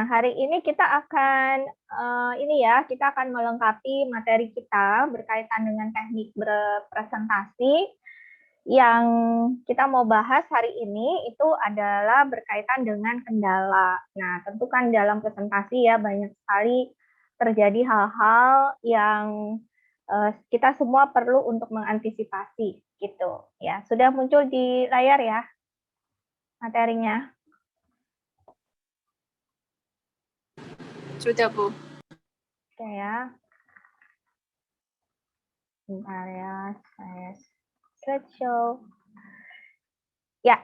hari ini kita akan kita akan melengkapi materi kita berkaitan dengan teknik berpresentasi. Yang kita mau bahas hari ini itu adalah berkaitan dengan kendala. Nah, tentu kan dalam presentasi ya banyak sekali terjadi hal-hal yang kita semua perlu untuk mengantisipasi gitu ya. Sudah muncul di layar ya materinya? Sudah, Bu. Oke ya. Bentar ya, saya slideshow. Ya,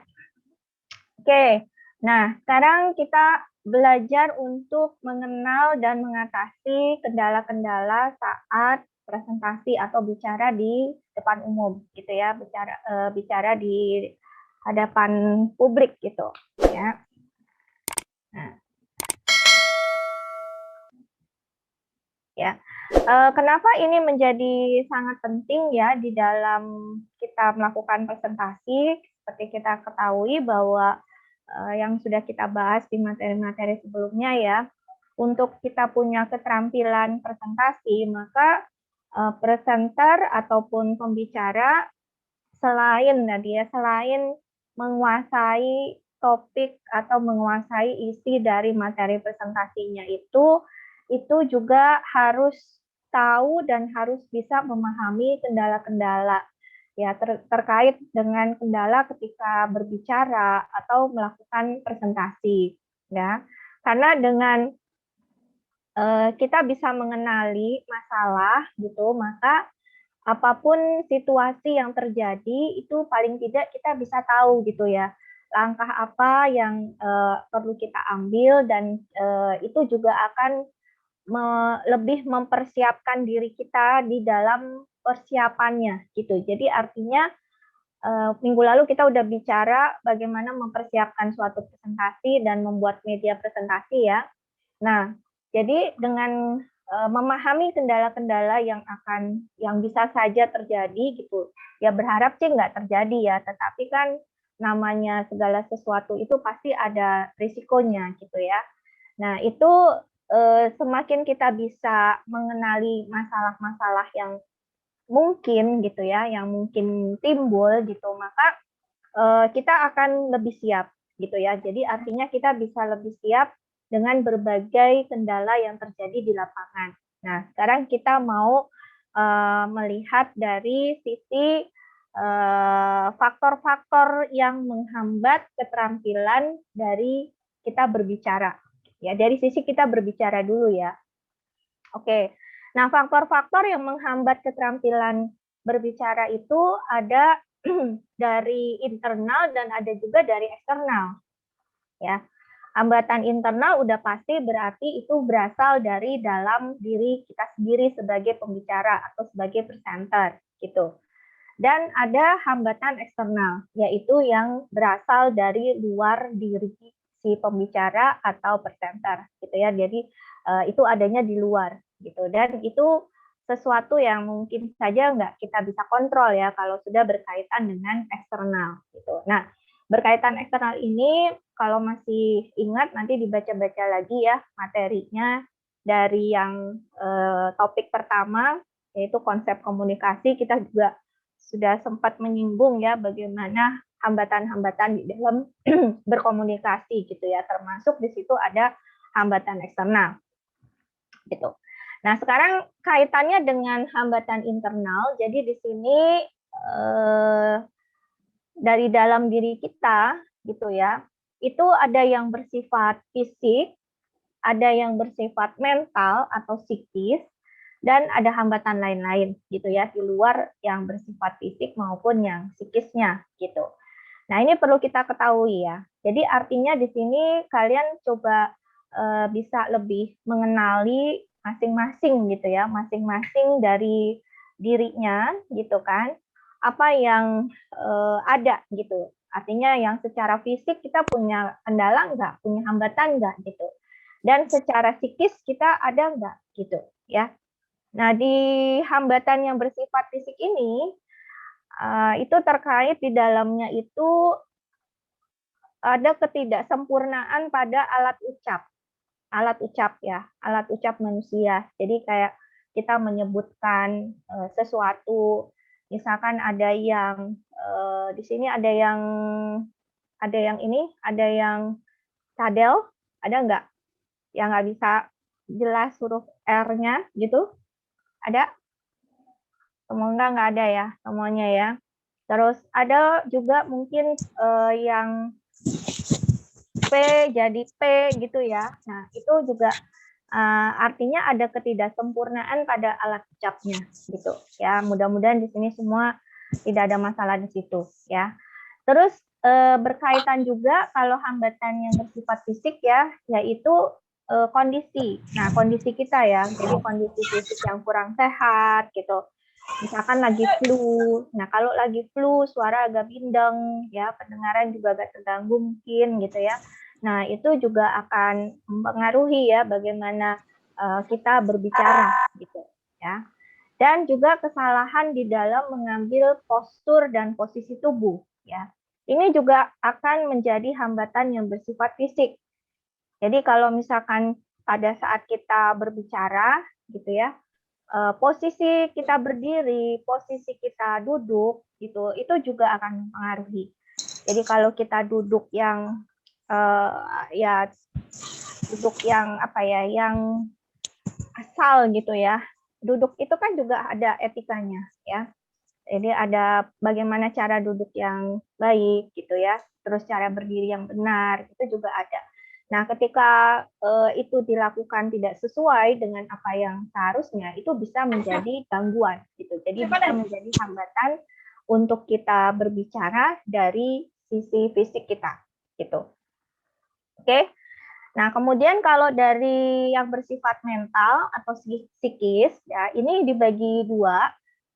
oke. Nah, sekarang kita belajar untuk mengenal dan mengatasi kendala-kendala saat presentasi atau bicara di depan umum, gitu ya, bicara di hadapan publik gitu, ya. Nah, ya. Kenapa ini menjadi sangat penting ya di dalam kita melakukan presentasi? Seperti kita ketahui bahwa yang sudah kita bahas di materi-materi sebelumnya ya, untuk kita punya keterampilan presentasi, maka presenter ataupun pembicara selain menguasai topik atau menguasai isi dari materi presentasinya itu juga harus tahu dan harus bisa memahami kendala-kendala ya terkait dengan kendala ketika berbicara atau melakukan presentasi ya. Karena dengan kita bisa mengenali masalah gitu, maka apapun situasi yang terjadi itu paling tidak kita bisa tahu gitu ya langkah apa yang perlu kita ambil, dan itu juga akan lebih mempersiapkan diri kita di dalam persiapannya gitu. Jadi artinya minggu lalu kita udah bicara bagaimana mempersiapkan suatu presentasi dan membuat media presentasi ya. Nah, jadi dengan memahami kendala-kendala yang bisa saja terjadi gitu, ya berharap sih nggak terjadi ya, tetapi kan namanya segala sesuatu itu pasti ada risikonya gitu ya. Nah, itu semakin kita bisa mengenali masalah-masalah yang mungkin gitu ya, yang mungkin timbul gitu, maka kita akan lebih siap gitu ya. Jadi artinya kita bisa lebih siap dengan berbagai kendala yang terjadi di lapangan. Nah, sekarang kita mau melihat dari sisi faktor-faktor yang menghambat keterampilan dari kita berbicara. Ya, dari sisi kita berbicara dulu ya. Oke. Nah, faktor-faktor yang menghambat keterampilan berbicara itu ada dari internal dan ada juga dari eksternal. Ya. Hambatan internal udah pasti berarti itu berasal dari dalam diri kita sendiri sebagai pembicara atau sebagai presenter gitu. Dan ada hambatan eksternal, yaitu yang berasal dari luar diri si pembicara atau presenter gitu ya. Jadi itu adanya di luar gitu, dan itu sesuatu yang mungkin saja nggak kita bisa kontrol ya kalau sudah berkaitan dengan eksternal gitu. Nah, berkaitan eksternal ini kalau masih ingat nanti dibaca-baca lagi ya materinya dari yang topik pertama, yaitu konsep komunikasi. Kita juga sudah sempat menyinggung ya bagaimana hambatan-hambatan di dalam berkomunikasi gitu ya, termasuk di situ ada hambatan eksternal gitu. Nah, sekarang kaitannya dengan hambatan internal. Jadi di sini dari dalam diri kita gitu ya, itu ada yang bersifat fisik, ada yang bersifat mental atau psikis, dan ada hambatan lain-lain gitu ya di luar yang bersifat fisik maupun yang psikisnya gitu. Nah, ini perlu kita ketahui ya. Jadi artinya di sini kalian coba bisa lebih mengenali masing-masing gitu ya, masing-masing dari dirinya gitu kan. Apa yang ada gitu. Artinya yang secara fisik kita punya kendala nggak, punya hambatan nggak gitu. Dan secara psikis kita ada nggak gitu ya. Nah, di hambatan yang bersifat fisik ini, itu terkait di dalamnya itu ada ketidaksempurnaan pada alat ucap alat ucap ya, alat ucap manusia. Jadi kayak kita menyebutkan sesuatu, misalkan ada yang di sini ada yang ini, ada yang cadel, ada nggak? Yang nggak bisa jelas huruf R-nya gitu? Ada? Semoga nggak ada ya, semuanya ya. Terus ada juga mungkin yang P jadi P gitu ya. Nah, itu juga artinya ada ketidaksempurnaan pada alat ucapnya gitu ya. Mudah-mudahan di sini semua tidak ada masalah di situ ya. Terus berkaitan juga kalau hambatan yang bersifat fisik ya, yaitu kondisi. Nah, kondisi kita ya. Jadi kondisi fisik yang kurang sehat gitu. Misalkan lagi flu. Nah, kalau lagi flu suara agak bindeng ya, pendengaran juga agak terganggu mungkin gitu ya. Nah, itu juga akan mempengaruhi ya bagaimana kita berbicara gitu ya. Dan juga kesalahan di dalam mengambil postur dan posisi tubuh ya. Ini juga akan menjadi hambatan yang bersifat fisik. Jadi kalau misalkan pada saat kita berbicara gitu ya, posisi kita berdiri, posisi kita duduk gitu, itu juga akan mempengaruhi. Jadi kalau kita duduk yang ya duduk yang apa ya, yang asal gitu ya. Duduk itu kan juga ada etikanya ya. Jadi ada bagaimana cara duduk yang baik gitu ya. Terus cara berdiri yang benar itu juga ada. Nah, ketika itu dilakukan tidak sesuai dengan apa yang seharusnya, itu bisa menjadi gangguan gitu. Jadi bisa menjadi hambatan untuk kita berbicara dari sisi fisik kita gitu. Oke. Nah, kemudian kalau dari yang bersifat mental atau psikis ya, ini dibagi dua.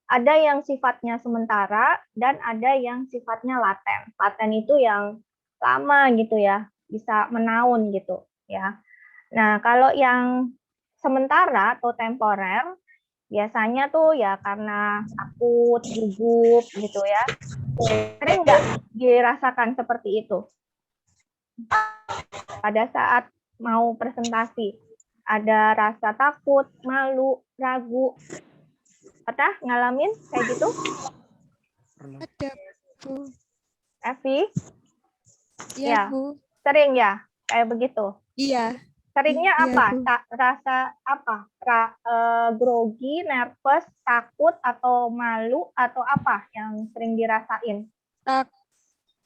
Ada yang sifatnya sementara dan ada yang sifatnya laten. Laten itu yang lama gitu ya, bisa menaun gitu ya. Nah, kalau yang sementara atau temporer biasanya tuh ya karena takut, gugup gitu ya. Sering nggak dirasakan seperti itu pada saat mau presentasi? Ada rasa takut, malu, ragu. Pernah ngalamin kayak gitu? Ada, Bu. Evi? Iya, Ya, Bu. sering ya kayak begitu. Iya. Seringnya Iya, apa? Bu. Rasa apa? Grogi, nervous, takut, atau malu, atau apa yang sering dirasain? Tak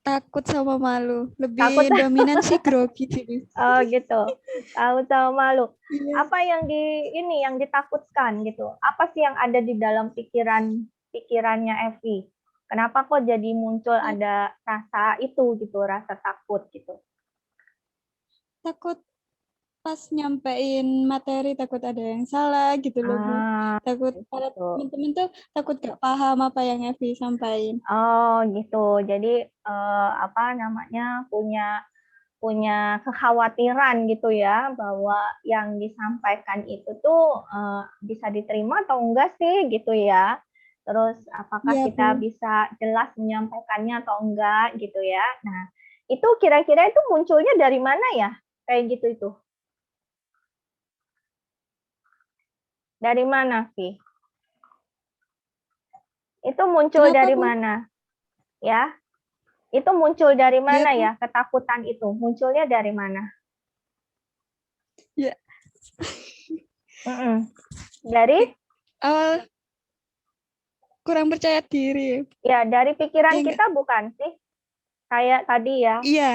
takut sama malu. Takut, Lebih dominan sih grogi sih. oh gitu. Takut sama malu. Iya. Apa yang yang ditakutkan gitu? Apa sih yang ada di dalam pikirannya Evi? Kenapa kok jadi muncul ada rasa itu gitu, rasa takut gitu? Takut pas nyampein materi, takut ada yang salah gitu loh, Bu. Ah, Takut para gitu. teman-teman tuh takut gak paham apa yang Evi sampaikan. Oh, gitu. Jadi apa namanya punya punya kekhawatiran gitu ya bahwa yang disampaikan itu tuh bisa diterima atau enggak sih gitu ya. Terus apakah Iya, kita Bu. bisa jelas menyampaikannya atau enggak gitu ya. Nah, itu kira-kira itu munculnya dari mana ya? Kayak gitu itu. Dari mana sih? Itu muncul Kenapa, dari Bu? mana? Ya, itu muncul dari Iya, mana Bu. ya? Ketakutan itu munculnya dari mana? Ya, Dari awal kurang percaya diri. ya dari Ya pikiran enggak? kita bukan sih? Kayak tadi ya, Iya.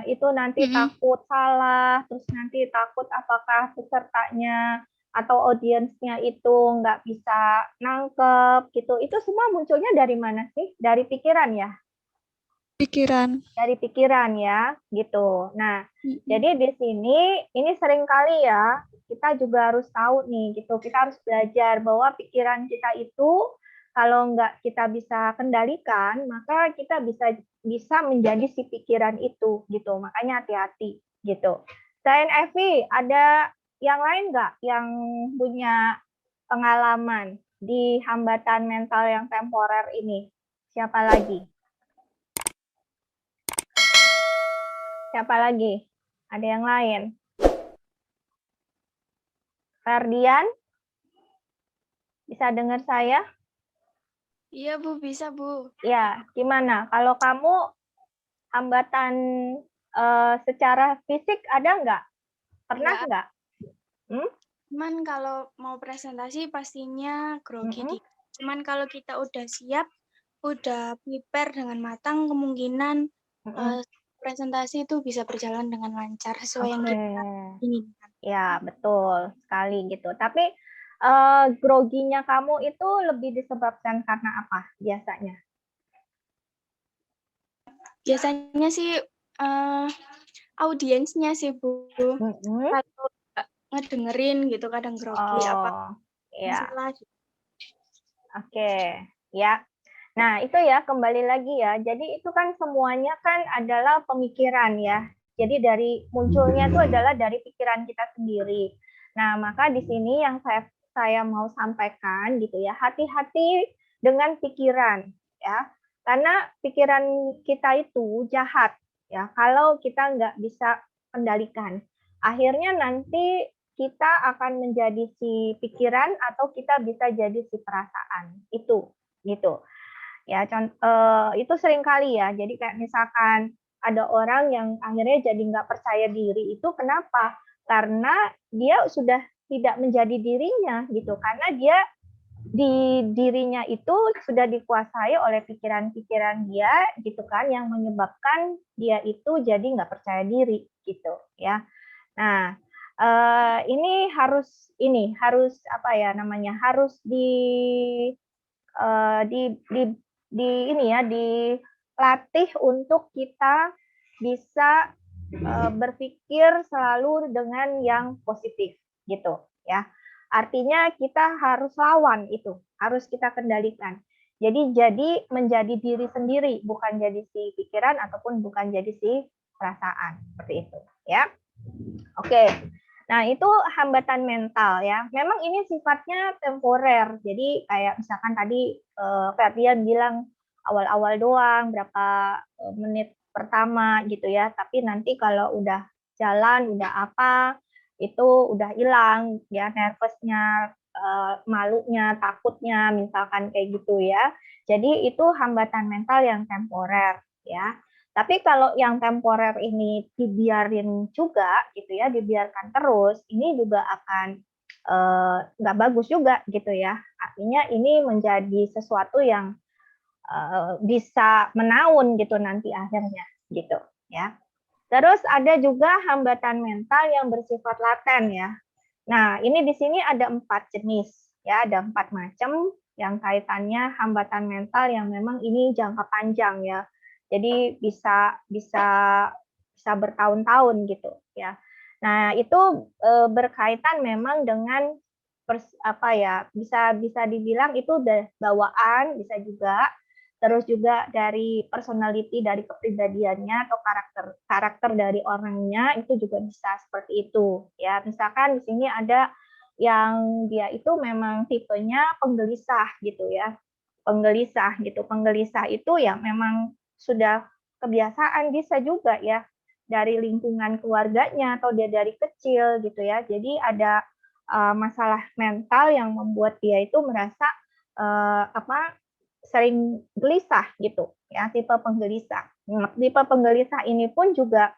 itu nanti Mm-mm. takut salah, terus nanti takut apakah pesertanya atau audiensnya itu nggak bisa nangkep gitu. Itu semua munculnya dari mana sih? Dari pikiran ya? Pikiran. Dari pikiran ya, gitu. Nah, Mm-mm. jadi di sini ini sering kali ya kita juga harus tahu nih, gitu. Kita harus belajar bahwa pikiran kita itu kalau nggak kita bisa kendalikan, maka kita bisa bisa menjadi si pikiran itu, gitu. Makanya hati-hati, gitu. Selain Evi, ada yang lain nggak yang punya pengalaman di hambatan mental yang temporer ini? Siapa lagi? Siapa lagi? Ada yang lain? Ferdian, bisa dengar saya? Iya Bu, bisa Bu. Ya, gimana? Kalau kamu hambatan secara fisik ada nggak? Pernah Enggak, nggak? Hmm? cuman kalau mau presentasi pastinya grogi Mm-mm. dikit. Cuman kalau kita udah siap, udah prepare dengan matang, kemungkinan Mm-mm. presentasi itu bisa berjalan dengan lancar sesuai yang Oke. kita inginkan. Ya, betul sekali gitu. Tapi groginya kamu itu lebih disebabkan karena apa biasanya? Biasanya sih audiensnya sih Bu. Mm-mm. Kalau nggak ngedengerin gitu kadang grogi apa Oh, ya, salah. oke, ya. Nah, itu ya kembali lagi ya. Jadi itu kan semuanya kan adalah pemikiran ya. Jadi dari munculnya itu adalah dari pikiran kita sendiri. Nah, maka di sini yang saya mau sampaikan gitu ya, hati-hati dengan pikiran ya. Karena pikiran kita itu jahat ya. Kalau kita nggak bisa kendalikan, akhirnya nanti kita akan menjadi si pikiran atau kita bisa jadi si perasaan itu gitu ya. Itu sering kali ya, jadi kayak misalkan ada orang yang akhirnya jadi nggak percaya diri, itu kenapa? Karena dia sudah tidak menjadi dirinya gitu, karena dia di dirinya itu sudah dikuasai oleh pikiran-pikiran dia gitu kan, yang menyebabkan dia itu jadi nggak percaya diri gitu ya. Nah, ini harus apa ya namanya, harus eh, di ini ya, dilatih untuk kita bisa berpikir selalu dengan yang positif gitu ya. Artinya kita harus lawan itu, harus kita kendalikan. Jadi menjadi diri sendiri, bukan jadi si pikiran ataupun bukan jadi si perasaan seperti itu ya. Oke. Nah, itu hambatan mental ya. Memang ini sifatnya temporer. Jadi kayak misalkan tadi Ferdian bilang awal-awal doang, berapa menit pertama gitu ya. Tapi nanti kalau udah jalan, udah apa, itu udah hilang ya nervousnya, malunya, takutnya, misalkan kayak gitu ya. Jadi itu hambatan mental yang temporer ya. Tapi kalau yang temporer ini dibiarin juga gitu ya, dibiarkan terus, ini juga akan nggak bagus juga gitu ya. Artinya ini menjadi sesuatu yang bisa menaun gitu nanti akhirnya gitu ya. Terus ada juga hambatan mental yang bersifat laten ya. Nah, ini di sini ada 4 jenis ya, ada 4 macam yang kaitannya hambatan mental yang memang ini jangka panjang ya. Jadi bisa bisa bisa bertahun-tahun gitu ya. Nah, itu berkaitan memang dengan apa ya, bisa bisa dibilang itu bawaan, bisa juga terus juga dari personality, dari kepribadiannya atau karakter dari orangnya, itu juga bisa seperti itu ya. Misalkan di sini ada yang dia itu memang tipenya penggelisah gitu ya, penggelisah itu ya memang sudah kebiasaan, bisa juga ya dari lingkungan keluarganya atau dia dari kecil gitu ya. Jadi ada masalah mental yang membuat dia itu merasa apa, sering gelisah gitu ya, tipe penggelisah. Tipe penggelisah ini pun juga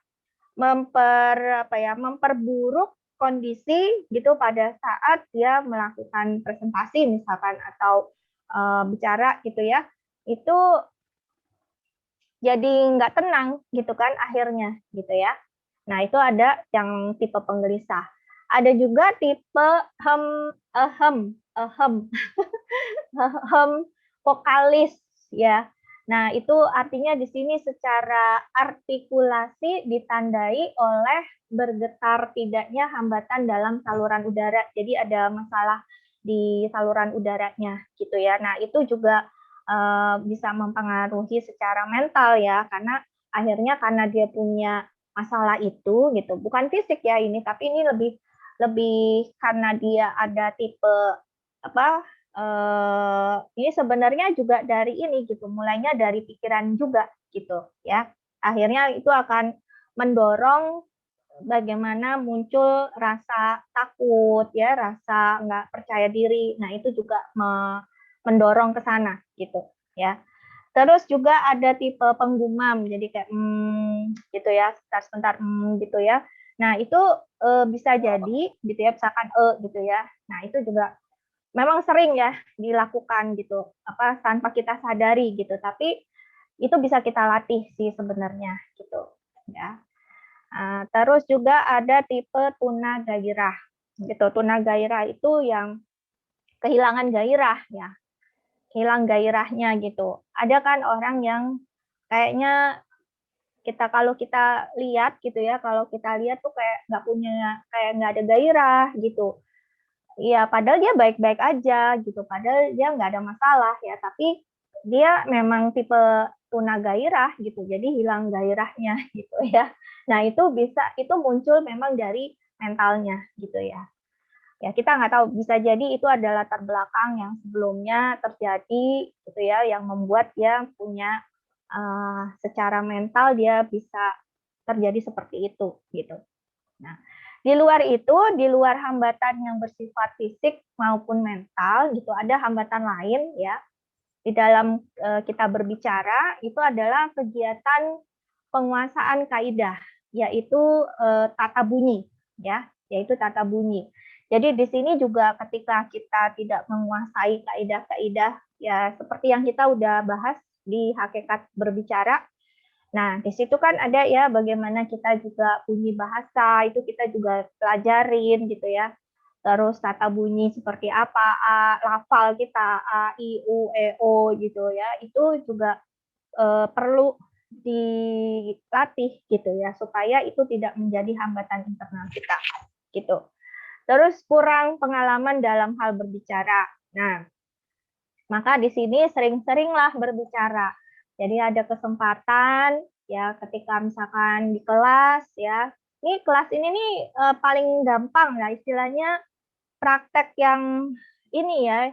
memperburuk kondisi gitu pada saat dia melakukan presentasi misalkan atau bicara gitu ya. Itu jadi nggak tenang gitu kan akhirnya gitu ya. Nah, itu ada yang tipe penggelisah. Ada juga tipe hem ehem ehem hem vokalis ya. Nah, itu artinya di sini secara artikulasi ditandai oleh bergetar tidaknya hambatan dalam saluran udara. Jadi ada masalah di saluran udaranya gitu ya. Nah, itu juga bisa mempengaruhi secara mental ya, karena akhirnya karena dia punya masalah itu gitu. Bukan fisik ya ini, tapi ini lebih lebih karena dia ada tipe apa, ini sebenarnya juga dari ini gitu, mulainya dari pikiran juga gitu ya. Akhirnya itu akan mendorong bagaimana muncul rasa takut ya, rasa nggak percaya diri. Nah, itu juga mendorong ke sana gitu ya. Terus juga ada tipe penggumam, jadi kayak gitu ya, sebentar gitu ya. Nah, itu bisa jadi gitu ya, misalkan gitu ya. Nah, itu juga memang sering ya dilakukan gitu, apa tanpa kita sadari gitu. Tapi itu bisa kita latih sih sebenarnya gitu ya. Terus juga ada tipe tuna gairah gitu. Tuna gairah itu yang kehilangan gairah ya, hilang gairahnya gitu. Ada kan orang yang kayaknya kalau kita lihat gitu ya, kalau kita lihat tuh kayak nggak ada gairah gitu. Iya, padahal dia baik-baik aja gitu, padahal dia nggak ada masalah ya, tapi dia memang tipe tuna gairah gitu, jadi hilang gairahnya gitu ya. Nah, itu muncul memang dari mentalnya gitu ya. Ya, kita nggak tahu, bisa jadi itu adalah latar belakang yang sebelumnya terjadi gitu ya, yang membuat dia punya secara mental dia bisa terjadi seperti itu gitu. Nah, di luar itu, di luar hambatan yang bersifat fisik maupun mental gitu, ada hambatan lain ya di dalam kita berbicara, itu adalah kegiatan penguasaan kaidah, yaitu tata bunyi ya, yaitu tata bunyi. Jadi di sini juga ketika kita tidak menguasai kaidah-kaidah ya seperti yang kita udah bahas di hakikat berbicara. Nah, di situ kan ada ya bagaimana kita juga bunyi bahasa, itu kita juga pelajarin gitu ya. Terus tata bunyi seperti apa, lafal kita, A, I, U, E, O gitu ya, itu juga perlu dilatih gitu ya, supaya itu tidak menjadi hambatan internal kita gitu. Terus kurang pengalaman dalam hal berbicara. Nah, maka di sini sering-seringlah berbicara. Jadi ada kesempatan ya ketika misalkan di kelas ya. Ini kelas ini nih paling gampang lah istilahnya praktek yang ini ya,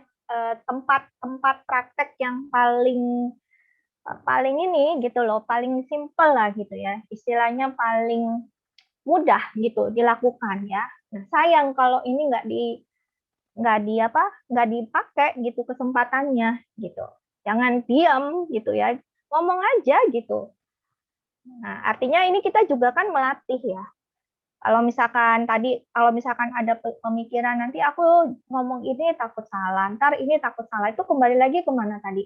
tempat-tempat praktek yang paling ini gitu loh, paling simpel lah gitu ya. Istilahnya paling mudah gitu dilakukan ya. Nah, sayang kalau ini nggak dipakai gitu kesempatannya gitu. Jangan diam gitu ya, ngomong aja gitu. Nah, artinya ini kita juga kan melatih ya. Kalau misalkan ada pemikiran nanti aku ngomong ini takut salah, ntar ini takut salah, itu kembali lagi kemana tadi?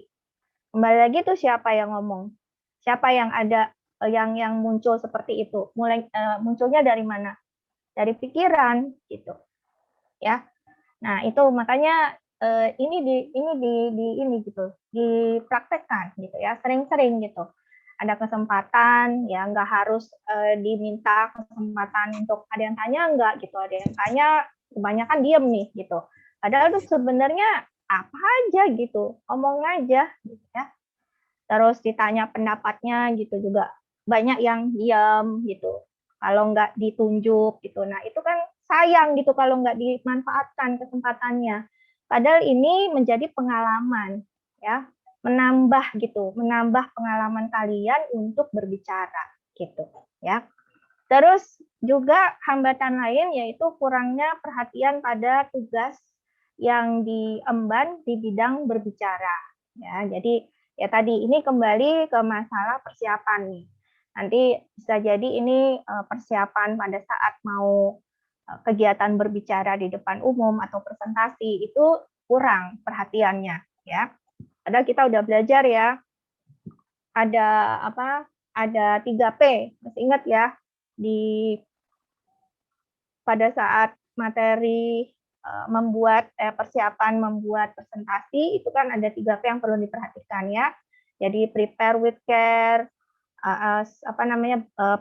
Kembali lagi tuh siapa yang ngomong? Siapa yang ada yang muncul seperti itu? Munculnya dari mana? Dari pikiran gitu ya. Nah, itu makanya ini gitu, dipraktekkan gitu ya, sering-sering gitu. Ada kesempatan ya, nggak harus diminta kesempatan untuk ada yang tanya enggak gitu, ada yang tanya kebanyakan diem nih gitu. Padahal itu sebenarnya apa aja gitu, omong aja gitu ya. Terus ditanya pendapatnya gitu juga banyak yang diam gitu. Kalau nggak ditunjuk gitu. Nah, itu kan sayang gitu kalau nggak dimanfaatkan kesempatannya. Padahal ini menjadi pengalaman ya, menambah pengalaman kalian untuk berbicara gitu ya. Terus juga hambatan lain yaitu kurangnya perhatian pada tugas yang diemban di bidang berbicara ya. Jadi ya tadi ini kembali ke masalah persiapan nih. Nanti bisa jadi ini persiapan pada saat mau kegiatan berbicara di depan umum atau presentasi itu kurang perhatiannya ya. Padahal kita udah belajar ya, ada apa? Ada 3P. Masih ingat ya di pada saat materi persiapan membuat presentasi itu kan ada 3P yang perlu diperhatikan ya. Jadi prepare with care,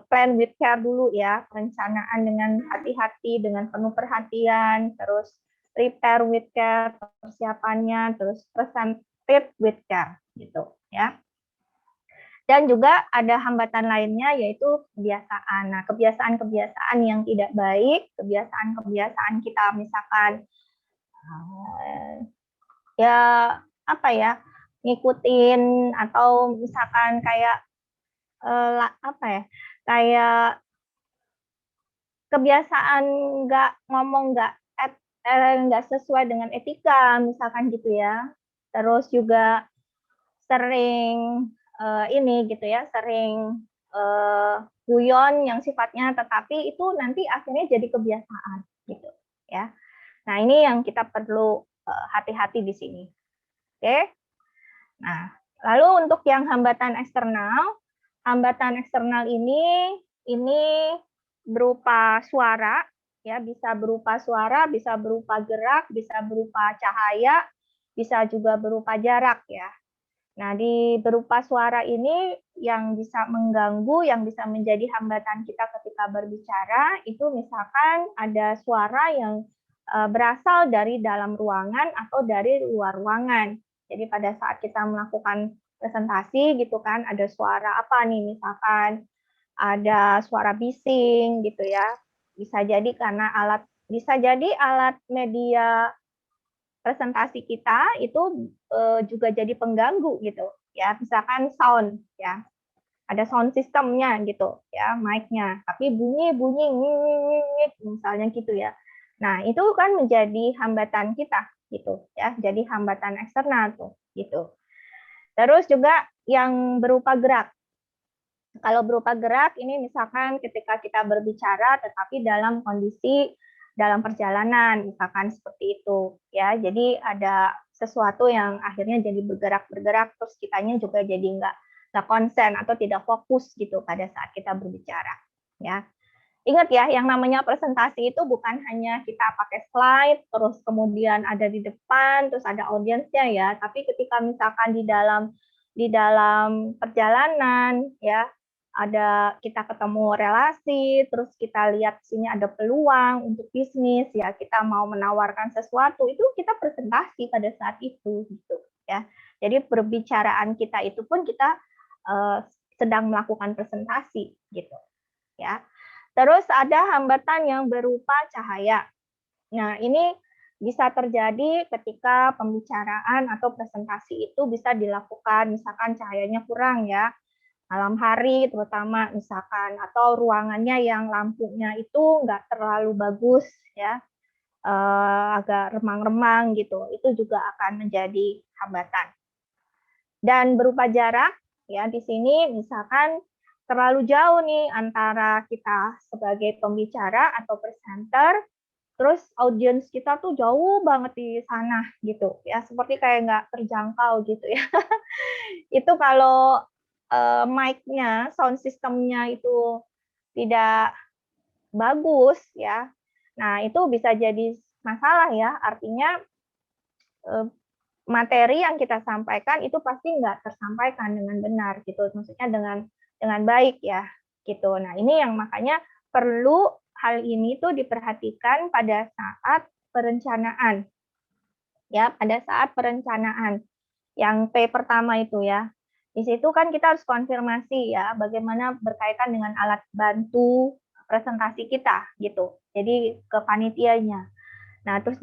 plan with care dulu ya, perencanaan dengan hati-hati, dengan penuh perhatian, terus prepare with care persiapannya, terus present with care gitu ya. Dan juga ada hambatan lainnya yaitu kebiasaan. Nah, kebiasaan-kebiasaan yang tidak baik, kebiasaan-kebiasaan kita misalkan ya apa ya, ngikutin atau misalkan kayak apa ya, kayak kebiasaan ngomong nggak sesuai dengan etika, misalkan gitu ya. Terus juga sering ini gitu ya, sering guyon yang sifatnya, tetapi itu nanti akhirnya jadi kebiasaan gitu ya. Nah, ini yang kita perlu hati-hati di sini. Oke. Nah, lalu untuk yang hambatan eksternal ini berupa suara ya, bisa berupa suara, bisa berupa gerak, bisa berupa cahaya, bisa juga berupa jarak ya. Nah, di berupa suara ini yang bisa mengganggu, yang bisa menjadi hambatan kita ketika berbicara, itu misalkan ada suara yang berasal dari dalam ruangan atau dari luar ruangan. Jadi pada saat kita melakukan presentasi gitu kan, ada suara apa nih, misalkan ada suara bising gitu ya. Bisa jadi alat media presentasi kita itu juga jadi pengganggu gitu ya, misalkan sound ya, ada sound systemnya gitu ya, mic-nya, tapi bunyi misalnya gitu ya. Nah, itu kan menjadi hambatan kita gitu ya, jadi hambatan eksternal tuh gitu. Terus juga yang berupa gerak. Kalau berupa gerak ini misalkan ketika kita berbicara tetapi dalam kondisi dalam perjalanan, misalkan seperti itu ya. Jadi ada sesuatu yang akhirnya jadi bergerak terus kitanya juga jadi nggak konsen atau tidak fokus gitu pada saat kita berbicara ya. Ingat ya, yang namanya presentasi itu bukan hanya kita pakai slide terus kemudian ada di depan terus ada audiensnya ya, tapi ketika misalkan di dalam perjalanan ya, ada kita ketemu relasi, terus kita lihat sini ada peluang untuk bisnis ya, kita mau menawarkan sesuatu, itu kita presentasi pada saat itu gitu ya. Jadi perbicaraan kita itu pun kita sedang melakukan presentasi gitu ya. Terus ada hambatan yang berupa cahaya. Nah, ini bisa terjadi ketika pembicaraan atau presentasi itu bisa dilakukan misalkan cahayanya kurang ya, malam hari terutama misalkan, atau ruangannya yang lampunya itu nggak terlalu bagus ya, agak remang-remang gitu, itu juga akan menjadi hambatan. Dan berupa jarak ya, di sini misalkan terlalu jauh nih antara kita sebagai pembicara atau presenter, terus audiens kita tuh jauh banget di sana gitu ya, seperti kayak nggak terjangkau gitu ya. Itu kalau mic-nya, sound system-nya itu tidak bagus ya, nah itu bisa jadi masalah ya, artinya materi yang kita sampaikan itu pasti nggak tersampaikan dengan benar gitu, maksudnya dengan baik ya gitu. Nah, ini yang makanya perlu hal ini tuh diperhatikan pada saat perencanaan ya, pada saat perencanaan yang P pertama itu ya. Di situ kan kita harus konfirmasi ya, bagaimana berkaitan dengan alat bantu presentasi kita gitu. Jadi ke panitianya. Nah, terus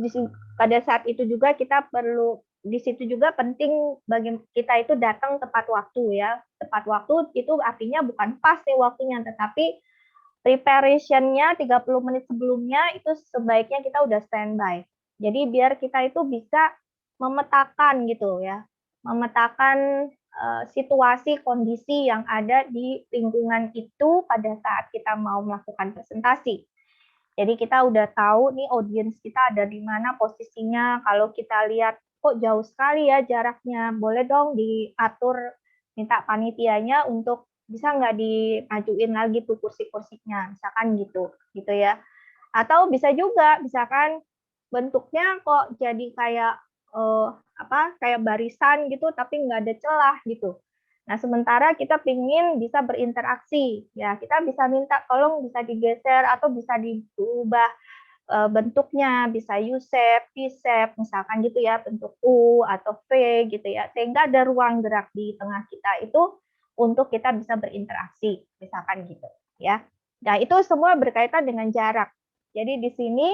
pada saat itu juga kita perlu, di situ juga penting bagi kita itu datang tepat waktu ya. Tepat waktu itu artinya bukan pas nih waktunya, tetapi preparation-nya 30 menit sebelumnya itu sebaiknya kita udah standby. Jadi biar kita itu bisa memetakan gitu ya, memetakan situasi kondisi yang ada di lingkungan itu pada saat kita mau melakukan presentasi. Jadi kita udah tahu nih audiens kita ada di mana posisinya. Kalau kita lihat kok jauh sekali ya jaraknya, boleh dong diatur, minta panitianya untuk bisa nggak dimajuin lagi tuh kursi-kursinya, misalkan gitu ya. Atau bisa juga misalkan bentuknya kok jadi kayak kayak barisan gitu tapi nggak ada celah gitu. Nah, sementara kita ingin bisa berinteraksi ya, kita bisa minta tolong bisa digeser atau bisa diubah bentuknya, bisa U-shape, V-shape misalkan gitu ya, bentuk U atau V gitu ya, sehingga ada ruang gerak di tengah kita itu untuk kita bisa berinteraksi misalkan gitu ya. Nah, itu semua berkaitan dengan jarak. Jadi di sini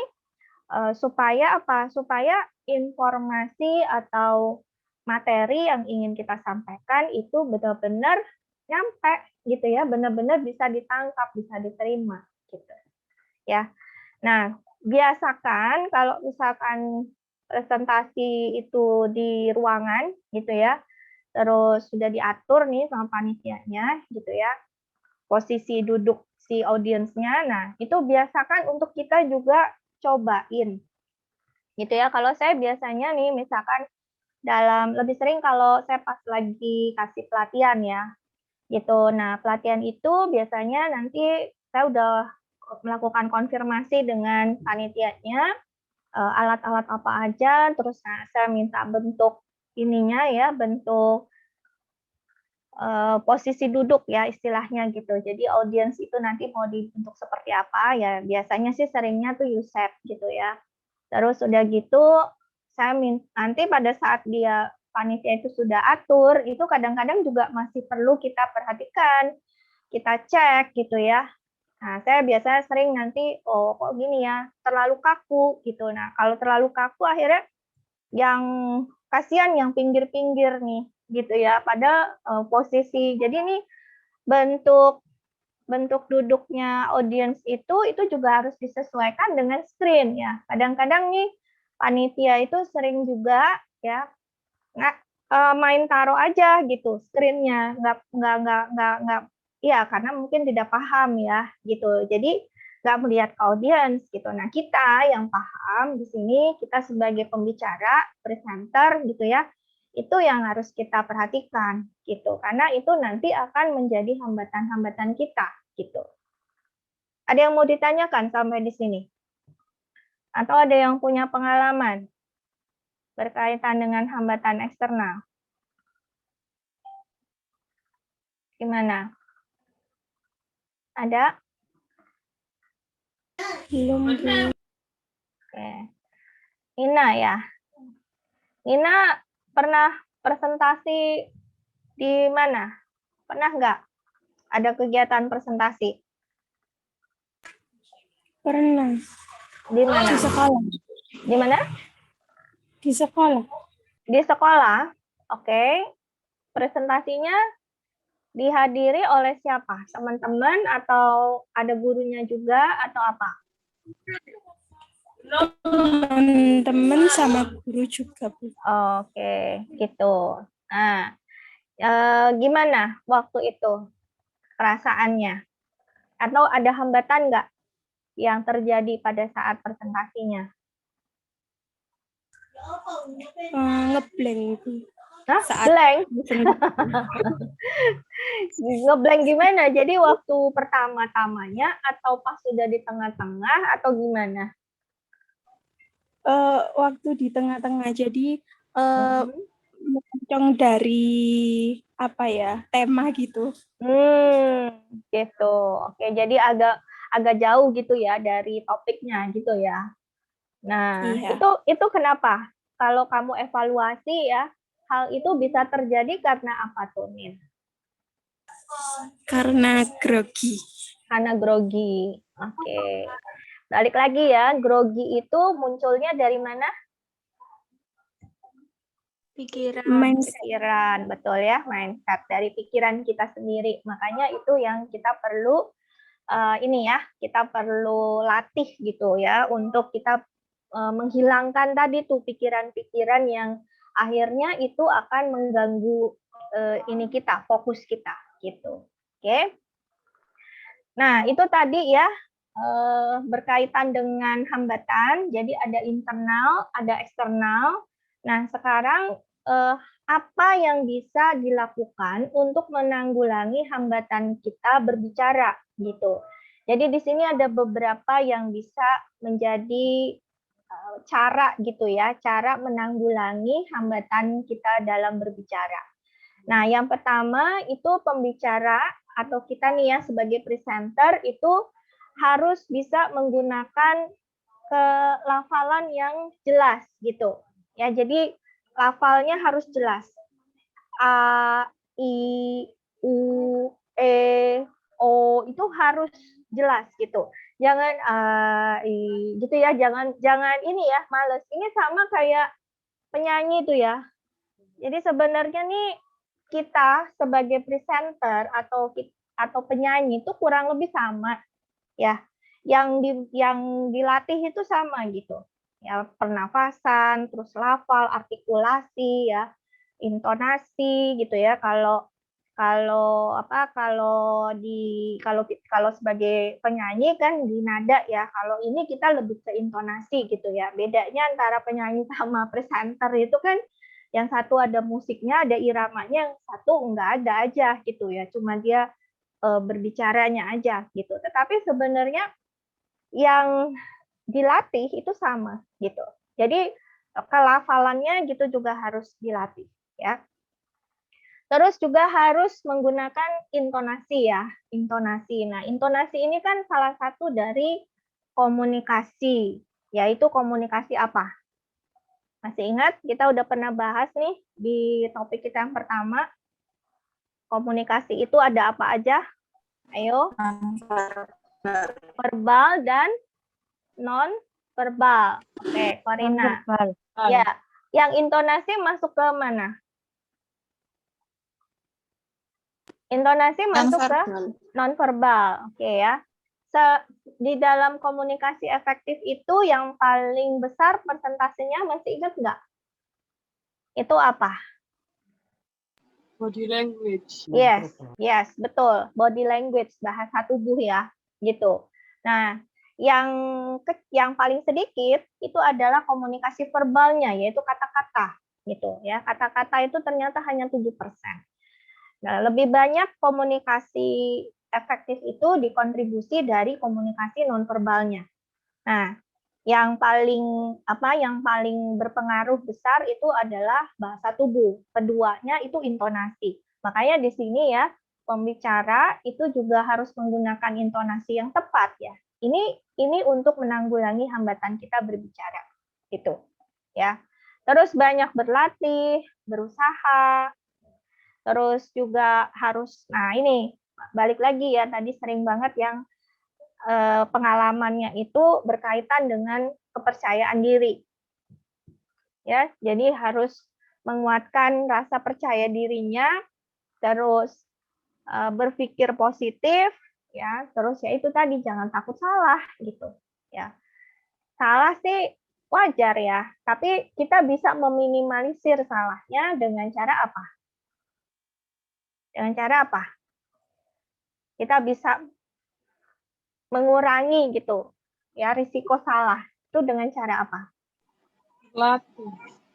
supaya apa? Supaya informasi atau materi yang ingin kita sampaikan itu benar-benar nyampe gitu ya, benar-benar bisa ditangkap, bisa diterima gitu. ya. Nah, biasakan kalau misalkan presentasi itu di ruangan gitu ya, terus sudah diatur nih sama panitianya gitu ya, posisi duduk si audiensnya. Nah, itu biasakan untuk kita juga cobain gitu ya. Kalau saya biasanya nih misalkan lebih sering kalau saya pas lagi kasih pelatihan ya gitu. Nah, pelatihan itu biasanya nanti saya udah melakukan konfirmasi dengan panitianya, alat-alat apa aja, terus saya minta bentuk ininya ya, bentuk posisi duduk ya istilahnya gitu. Jadi audiens itu nanti mau dibentuk seperti apa ya, biasanya sih seringnya tuh U-shape gitu ya. Terus udah gitu saya nanti pada saat dia panitia itu sudah atur, itu kadang-kadang juga masih perlu kita perhatikan, kita cek gitu ya. Nah, saya biasanya sering nanti, oh kok gini ya, terlalu kaku gitu. Nah, kalau terlalu kaku akhirnya yang kasihan yang pinggir-pinggir nih gitu ya. Pada posisi jadi nih bentuk bentuk duduknya audiens itu juga harus disesuaikan dengan screen ya. Kadang-kadang nih panitia itu sering juga ya nggak main taruh aja gitu screen-nya, nggak iya karena mungkin tidak paham ya gitu. Jadi nggak melihat ke audiens gitu. Nah, kita yang paham di sini, kita sebagai pembicara, presenter gitu ya, itu yang harus kita perhatikan gitu. Karena itu nanti akan menjadi hambatan-hambatan kita gitu. Ada yang mau ditanyakan sampai di sini? Atau ada yang punya pengalaman berkaitan dengan hambatan eksternal? Gimana? Ada? Belum, Bu. Oke. Ina ya. Ina pernah presentasi di mana? Pernah nggak ada kegiatan presentasi? Pernah Di mana? di sekolah. Di mana? Di sekolah. Di sekolah. Oke. Presentasinya dihadiri oleh siapa? Teman-teman atau ada gurunya juga atau apa? Teman-teman sama guru juga, Bu. Oke, gitu. Nah, gimana waktu itu perasaannya? Atau ada hambatan nggak yang terjadi pada saat presentasinya? Ngeblank, Bu. Hah? Saat Blank? presentasi. Ngeblank gimana? Jadi waktu pertama-tamanya atau pas sudah di tengah-tengah atau gimana? Waktu di tengah-tengah. Jadi Mhm. mencong dari apa ya, tema gitu. Gitu. Oke, jadi agak jauh gitu ya dari topiknya gitu ya. Nah, Iya, itu kenapa? Kalau kamu evaluasi ya, hal itu bisa terjadi karena apa tuh, Nin? karena grogi. Karena grogi. Oke. Balik lagi ya, grogi itu munculnya dari mana? Pikiran. Mindset. Pikiran, betul ya, mindset dari pikiran kita sendiri. Makanya itu yang kita perlu ini ya, kita perlu latih gitu ya untuk kita menghilangkan tadi tuh pikiran-pikiran yang akhirnya itu akan mengganggu ini kita, fokus kita gitu. Oke. Nah, itu tadi ya berkaitan dengan hambatan. Jadi ada internal, ada eksternal. Nah, sekarang apa yang bisa dilakukan untuk menanggulangi hambatan kita berbicara gitu. Jadi di sini ada beberapa yang bisa menjadi cara gitu ya, cara menanggulangi hambatan kita dalam berbicara. Nah, yang pertama itu pembicara atau kita nih ya sebagai presenter itu harus bisa menggunakan kelafalan yang jelas gitu. Ya, jadi lafalnya harus jelas. A, I, U, E, O itu harus jelas gitu. Jangan gitu ya, jangan ini ya, males. Ini sama kayak penyanyi tuh ya. Jadi sebenarnya nih kita sebagai presenter atau penyanyi itu kurang lebih sama ya. yang dilatih itu sama gitu. Ya, pernafasan, terus lafal, artikulasi ya, intonasi gitu ya. Kalau kalau apa kalau sebagai penyanyi kan di nada ya. Kalau ini kita lebih ke intonasi gitu ya. Bedanya antara penyanyi sama presenter itu kan yang satu ada musiknya, ada iramanya, yang satu enggak ada aja gitu ya. Cuma dia berbicaranya aja gitu. Tetapi sebenarnya yang dilatih itu sama gitu. Jadi kelafalannya gitu juga harus dilatih ya. Terus juga harus menggunakan intonasi ya, intonasi. Nah, intonasi ini kan salah satu dari komunikasi, yaitu komunikasi apa? Masih ingat kita udah pernah bahas nih di topik kita yang pertama. Komunikasi itu ada apa aja? Ayo. Verbal dan non verbal. Oke, Corina. Ya, yang intonasi masuk ke mana? Intonasi masuk ke non verbal. Oke ya. Di dalam komunikasi efektif itu yang paling besar persentasenya masih ingat nggak? Itu apa? Body language. Yes, betul. Body language, bahasa tubuh ya, gitu. Nah, yang paling sedikit itu adalah komunikasi verbalnya, yaitu kata-kata, gitu ya. Kata-kata itu ternyata hanya 7%. Nah, lebih banyak komunikasi efektif itu dikontribusi dari komunikasi nonverbalnya. Nah, yang paling berpengaruh besar itu adalah bahasa tubuh. Keduanya itu intonasi. Makanya di sini ya, pembicara itu juga harus menggunakan intonasi yang tepat ya. Ini untuk menanggulangi hambatan kita berbicara. Gitu. Ya. Terus banyak berlatih, berusaha. Terus juga harus, nah ini balik lagi ya, tadi sering banget yang pengalamannya itu berkaitan dengan kepercayaan diri. Ya, jadi harus menguatkan rasa percaya dirinya, terus berpikir positif, ya, terus ya itu tadi jangan takut salah gitu, ya. Salah sih wajar ya, tapi kita bisa meminimalisir salahnya dengan cara apa? Dengan cara apa? Kita bisa mengurangi gitu ya risiko salah itu dengan cara apa?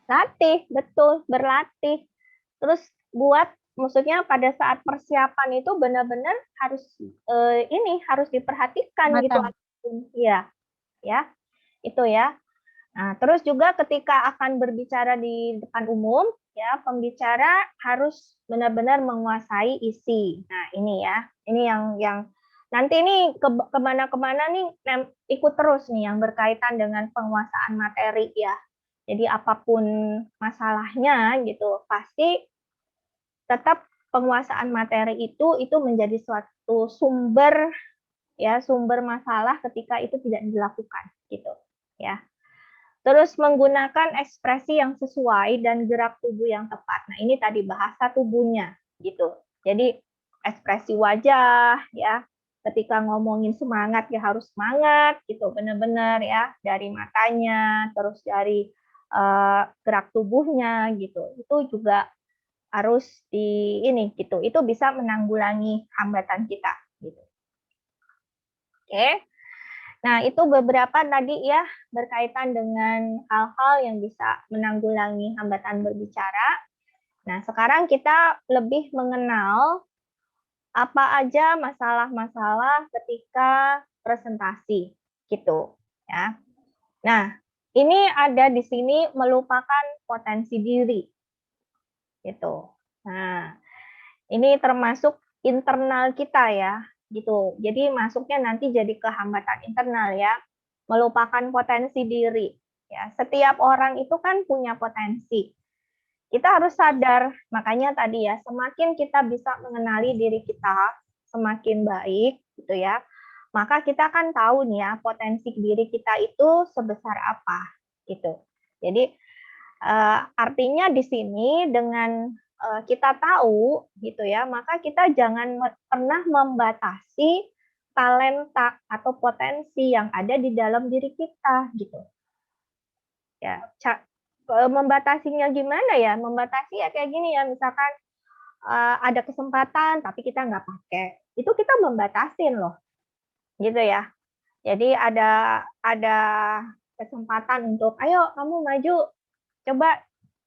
Latih, betul, berlatih. Terus maksudnya pada saat persiapan itu benar-benar harus harus diperhatikan gitu. Ya, ya, itu ya. Nah, terus juga ketika akan berbicara di depan umum, ya pembicara harus benar-benar menguasai isi. Nah, ini ya, ini yang nanti nih kemana-kemana nih ikut terus nih yang berkaitan dengan penguasaan materi ya. Jadi apapun masalahnya gitu, pasti tetap penguasaan materi itu menjadi suatu sumber masalah ketika itu tidak dilakukan gitu ya. Terus menggunakan ekspresi yang sesuai dan gerak tubuh yang tepat. Nah, ini tadi bahasa tubuhnya gitu. Jadi ekspresi wajah ya, ketika ngomongin semangat ya harus semangat gitu, benar-benar ya, dari matanya, terus dari gerak tubuhnya gitu. Itu juga harus gitu. Itu bisa menanggulangi hambatan kita gitu. Oke. Nah, itu beberapa tadi ya berkaitan dengan hal-hal yang bisa menanggulangi hambatan berbicara. Nah, sekarang kita lebih mengenal apa aja masalah-masalah ketika presentasi gitu ya. Nah, ini ada di sini melupakan potensi diri gitu. Nah, ini termasuk internal kita ya gitu. Jadi masuknya nanti jadi ke hambatan internal ya, melupakan potensi diri. Ya, setiap orang itu kan punya potensi. Kita harus sadar, makanya tadi ya, semakin kita bisa mengenali diri kita semakin baik gitu ya. Maka kita kan tahu nih ya, potensi diri kita itu sebesar apa gitu. Jadi artinya di sini dengan kita tahu gitu ya, maka kita jangan pernah membatasi talenta atau potensi yang ada di dalam diri kita gitu. Ya, membatasinya gimana ya? Membatasi ya kayak gini ya, misalkan ada kesempatan tapi kita nggak pakai, itu kita membatasin loh, gitu ya. Jadi ada kesempatan untuk, ayo kamu maju, coba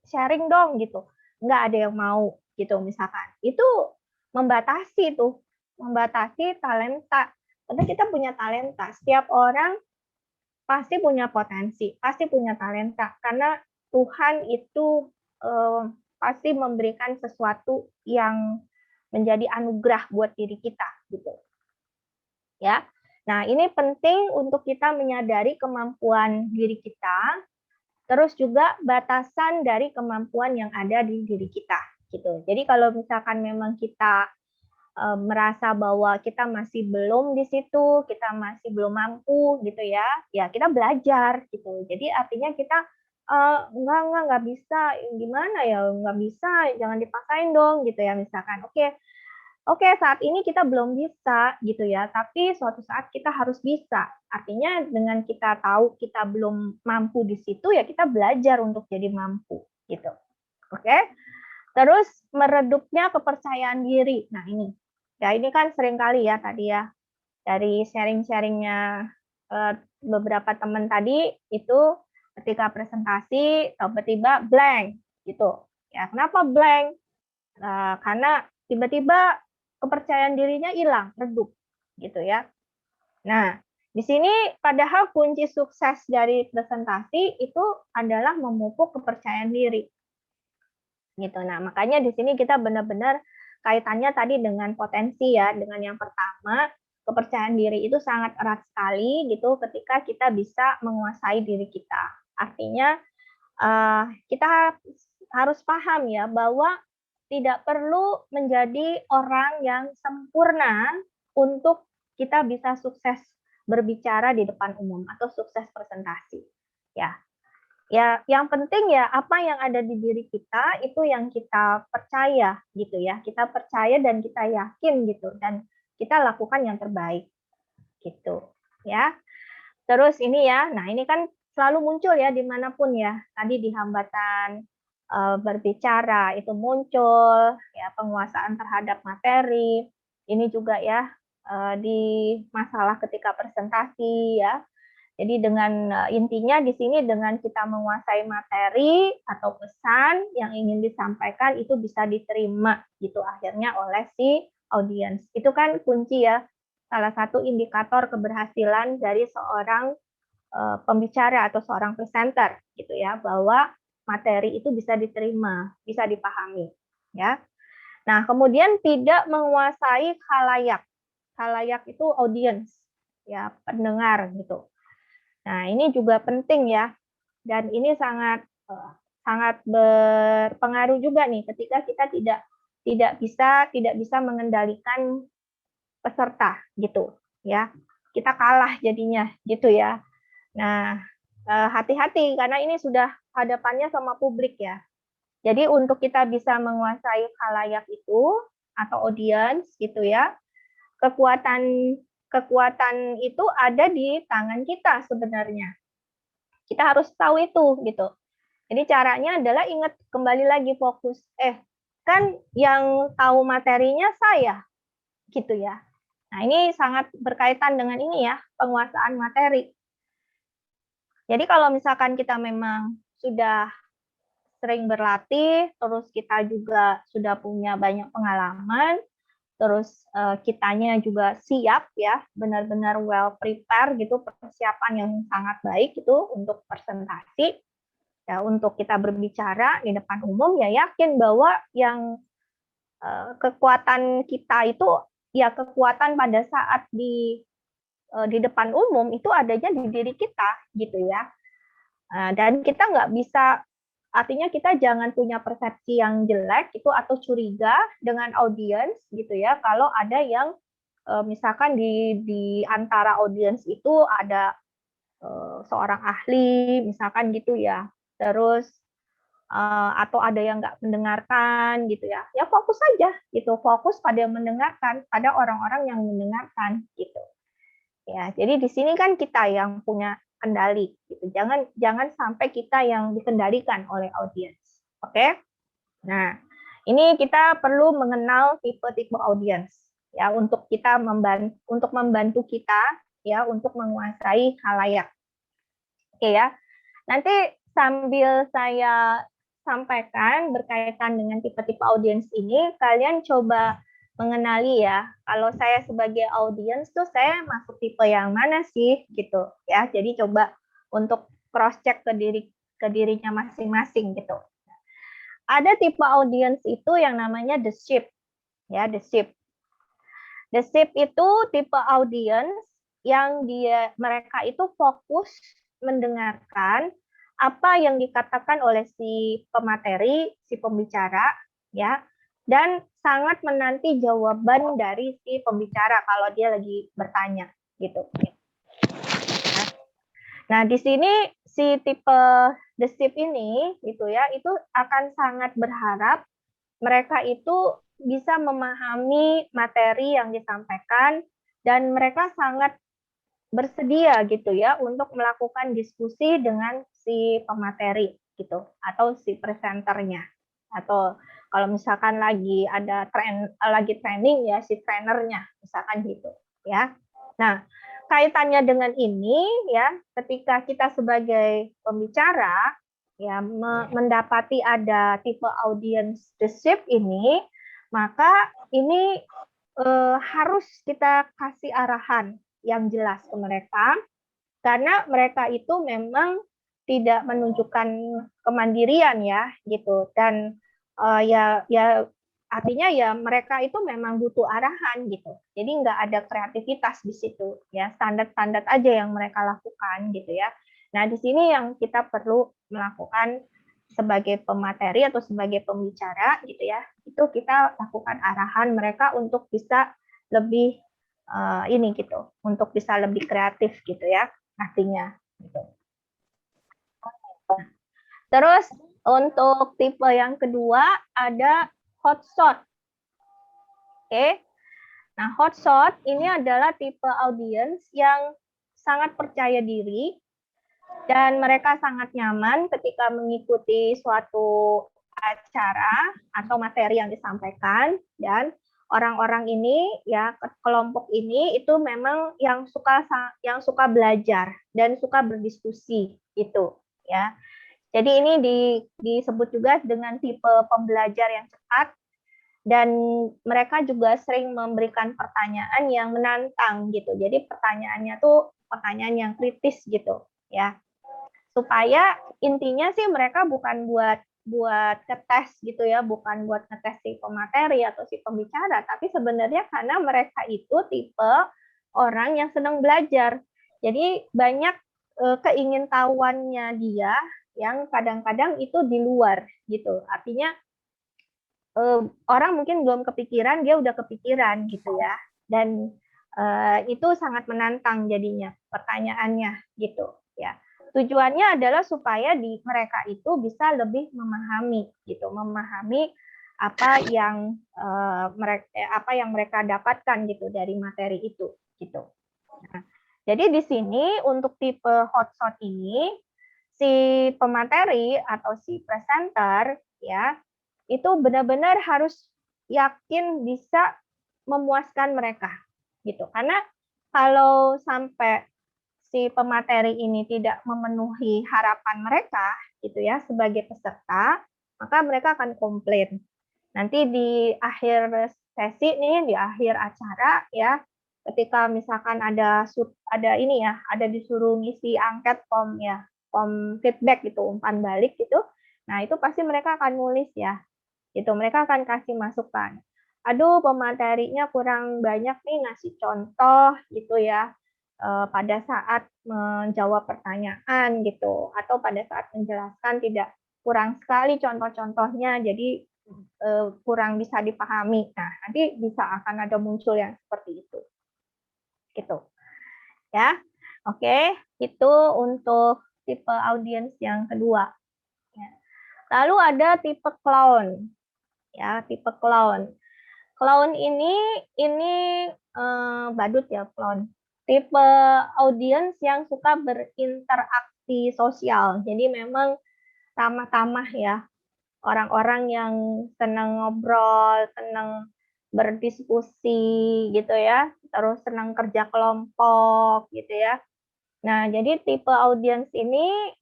sharing dong gitu. Nggak ada yang mau gitu misalkan. Itu membatasi tuh, membatasi talenta. Karena kita punya talenta. Setiap orang pasti punya potensi, pasti punya talenta. Karena Tuhan itu pasti memberikan sesuatu yang menjadi anugerah buat diri kita gitu. Ya. Nah, ini penting untuk kita menyadari kemampuan diri kita, terus juga batasan dari kemampuan yang ada di diri kita gitu. Jadi kalau misalkan memang kita merasa bahwa kita masih belum di situ, kita masih belum mampu gitu ya, ya kita belajar gitu. Jadi artinya kita nggak bisa, gimana ya, nggak bisa, jangan dipaksain dong gitu ya misalkan. Oke, saat ini kita belum bisa gitu ya, tapi suatu saat kita harus bisa. Artinya dengan kita tahu kita belum mampu di situ ya kita belajar untuk jadi mampu gitu. Oke. Terus meredupnya kepercayaan diri. Nah, ini. Ya, ini kan sering kali ya tadi ya dari sharing-sharingnya beberapa teman tadi itu ketika presentasi tiba-tiba blank gitu. Ya, kenapa blank? Karena tiba-tiba kepercayaan dirinya hilang, redup gitu ya. Nah, di sini padahal kunci sukses dari presentasi itu adalah memupuk kepercayaan diri. Gitu. Nah, makanya di sini kita benar-benar kaitannya tadi dengan potensi ya, dengan yang pertama, kepercayaan diri itu sangat erat sekali gitu ketika kita bisa menguasai diri kita. Artinya kita harus paham ya bahwa tidak perlu menjadi orang yang sempurna untuk kita bisa sukses berbicara di depan umum atau sukses presentasi. Ya, yang penting ya apa yang ada di diri kita itu yang kita percaya gitu ya. Kita percaya dan kita yakin gitu dan kita lakukan yang terbaik gitu ya. Terus ini ya, nah ini kan selalu muncul ya dimanapun ya. Tadi di hambatan berbicara itu muncul, ya penguasaan terhadap materi. Ini juga ya di masalah ketika presentasi ya. Jadi dengan intinya di sini dengan kita menguasai materi atau pesan yang ingin disampaikan itu bisa diterima gitu akhirnya oleh si audiens. Itu kan kunci ya, salah satu indikator keberhasilan dari seorang pembicara atau seorang presenter gitu ya, bahwa materi itu bisa diterima, bisa dipahami ya. Nah, kemudian tidak menguasai khalayak. Khalayak itu audiens ya, pendengar gitu. Nah, ini juga penting ya. Dan ini sangat sangat berpengaruh juga nih ketika kita tidak bisa mengendalikan peserta gitu ya. Kita kalah jadinya gitu ya. Nah, hati-hati karena ini sudah hadapannya sama publik ya. Jadi untuk kita bisa menguasai khalayak itu atau audiens gitu ya, kekuatan itu ada di tangan kita sebenarnya. Kita harus tahu itu gitu. Jadi caranya adalah ingat kembali lagi fokus. Kan yang tahu materinya saya gitu ya. Nah, ini sangat berkaitan dengan ini ya, penguasaan materi. Jadi kalau misalkan kita memang sudah sering berlatih, terus kita juga sudah punya banyak pengalaman, terus kitanya juga siap ya, benar-benar well prepare gitu, persiapan yang sangat baik itu untuk presentasi, ya untuk kita berbicara di depan umum, ya yakin bahwa yang kekuatan kita itu ya kekuatan pada saat di depan umum itu adanya di diri kita gitu ya. Dan kita nggak bisa, artinya kita jangan punya persepsi yang jelek itu atau curiga dengan audiens gitu ya. Kalau ada yang misalkan di antara audiens itu ada seorang ahli misalkan gitu ya. Terus atau ada yang nggak mendengarkan gitu ya fokus saja gitu, fokus pada yang mendengarkan, pada orang-orang yang mendengarkan gitu. Ya, jadi di sini kan kita yang punya kendali gitu. Jangan sampai kita yang dikendalikan oleh audiens. Oke? Nah, ini kita perlu mengenal tipe-tipe audiens ya untuk membantu kita ya untuk menguasai khalayak. Oke ya. Nanti sambil saya sampaikan berkaitan dengan tipe-tipe audiens ini, kalian coba mengenali ya. Kalau saya sebagai audiens tuh saya masuk tipe yang mana sih gitu ya. Jadi coba untuk cross check ke dirinya masing-masing gitu. Ada tipe audiens itu yang namanya the sheep ya, the sheep. The sheep itu tipe audiens yang mereka itu fokus mendengarkan apa yang dikatakan oleh si pemateri, si pembicara, ya, dan sangat menanti jawaban dari si pembicara kalau dia lagi bertanya, gitu. Nah, di sini si tipe the sheep ini, gitu ya, itu akan sangat berharap mereka itu bisa memahami materi yang disampaikan dan mereka sangat bersedia gitu ya untuk melakukan diskusi dengan si pemateri gitu atau si presenternya atau kalau misalkan lagi ada training ya si trainernya misalkan gitu ya. Nah, kaitannya dengan ini ya ketika kita sebagai pembicara ya mendapati ada tipe audience the sheep ini, maka ini harus kita kasih arahan yang jelas ke mereka karena mereka itu memang tidak menunjukkan kemandirian ya gitu dan ya artinya ya mereka itu memang butuh arahan gitu jadi nggak ada kreativitas di situ ya standar-standar aja yang mereka lakukan gitu ya. Nah di sini yang kita perlu melakukan sebagai pemateri atau sebagai pembicara gitu ya itu kita lakukan arahan mereka untuk bisa lebih ini gitu untuk bisa lebih kreatif gitu ya artinya gitu. Terus untuk tipe yang kedua ada hot shot. Oke. Nah, hot shot ini adalah tipe audiens yang sangat percaya diri dan mereka sangat nyaman ketika mengikuti suatu acara atau materi yang disampaikan dan orang-orang ini ya kelompok ini itu memang yang suka belajar dan suka berdiskusi itu ya. Jadi ini disebut juga dengan tipe pembelajar yang cepat dan mereka juga sering memberikan pertanyaan yang menantang gitu. Jadi pertanyaannya tuh pertanyaan yang kritis gitu ya. Supaya intinya sih mereka bukan buat ngetes gitu ya, bukan buat ngetes si pemateri atau si pembicara, tapi sebenarnya karena mereka itu tipe orang yang senang belajar. Jadi banyak keingintahuannya dia yang kadang-kadang itu di luar gitu. Artinya orang mungkin belum kepikiran, dia udah kepikiran gitu ya. Dan itu sangat menantang jadinya pertanyaannya gitu ya. Tujuannya adalah supaya mereka itu bisa lebih memahami gitu, memahami apa yang mereka dapatkan gitu dari materi itu gitu. Nah, jadi di sini untuk tipe hot shot ini si pemateri atau si presenter ya itu benar-benar harus yakin bisa memuaskan mereka gitu. Karena kalau sampai si pemateri ini tidak memenuhi harapan mereka gitu ya sebagai peserta, maka mereka akan komplain. Nanti di akhir sesi nih, di akhir acara ya, ketika misalkan ada ini ya, ada disuruh ngisi angket form ya, form feedback gitu, umpan balik gitu. Nah, itu pasti mereka akan nulis ya. Gitu, mereka akan kasih masukan. Aduh, pematerinya kurang banyak nih ngasih contoh gitu ya pada saat menjawab pertanyaan gitu atau pada saat menjelaskan tidak kurang sekali contoh-contohnya jadi kurang bisa dipahami. Nah, nanti bisa akan ada muncul yang seperti itu. Gitu. Ya. Oke, itu untuk tipe audiens yang kedua. Ya. Lalu ada tipe clown. Ya, tipe clown. Clown ini badut ya clown. tipe audiens yang suka berinteraksi sosial. Jadi memang ramah-tamah ya, orang-orang yang senang ngobrol, senang berdiskusi gitu ya, terus senang kerja kelompok gitu ya. Nah, jadi tipe audiens ini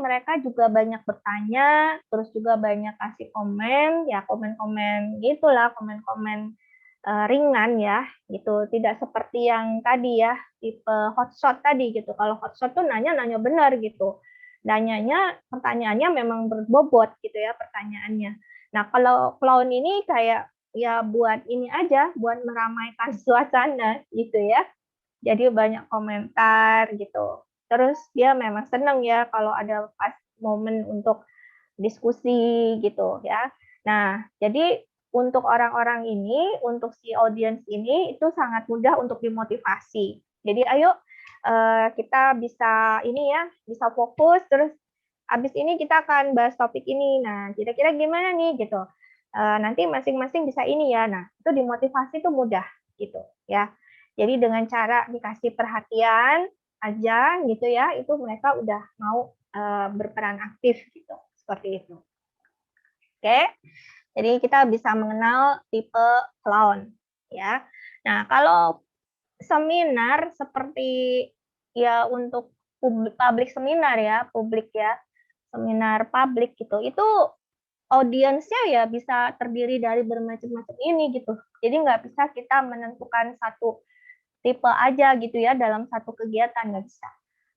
mereka juga banyak bertanya, terus juga banyak kasih komen, ya komen-komen gitulah, komen-komen ringan ya, gitu. Tidak seperti yang tadi ya, tipe hotshot tadi gitu. Kalau hotshot tuh nanya benar gitu. Nanyanya, pertanyaannya memang berbobot gitu ya pertanyaannya. Nah, kalau clown ini kayak ya buat ini aja, buat meramaikan suasana gitu ya. Jadi banyak komentar gitu. Terus dia memang senang ya kalau ada pas momen untuk diskusi gitu ya. Nah, jadi untuk orang-orang ini, untuk si audiens ini itu sangat mudah untuk dimotivasi. Jadi ayo kita bisa ini ya, bisa fokus terus habis ini kita akan bahas topik ini. Nah, kira-kira gimana nih gitu. Nanti masing-masing bisa ini ya. Nah, itu dimotivasi itu mudah gitu ya. Jadi dengan cara dikasih perhatian aja gitu ya, itu mereka udah mau berperan aktif gitu. Seperti itu. Oke. Jadi kita bisa mengenal tipe clown ya. Nah, kalau seminar seperti ya untuk publik seminar ya, publik ya, seminar publik gitu. Itu audiensnya ya bisa terdiri dari bermacam-macam ini gitu. Jadi nggak bisa kita menentukan satu tipe aja gitu ya dalam satu kegiatan, nggak bisa.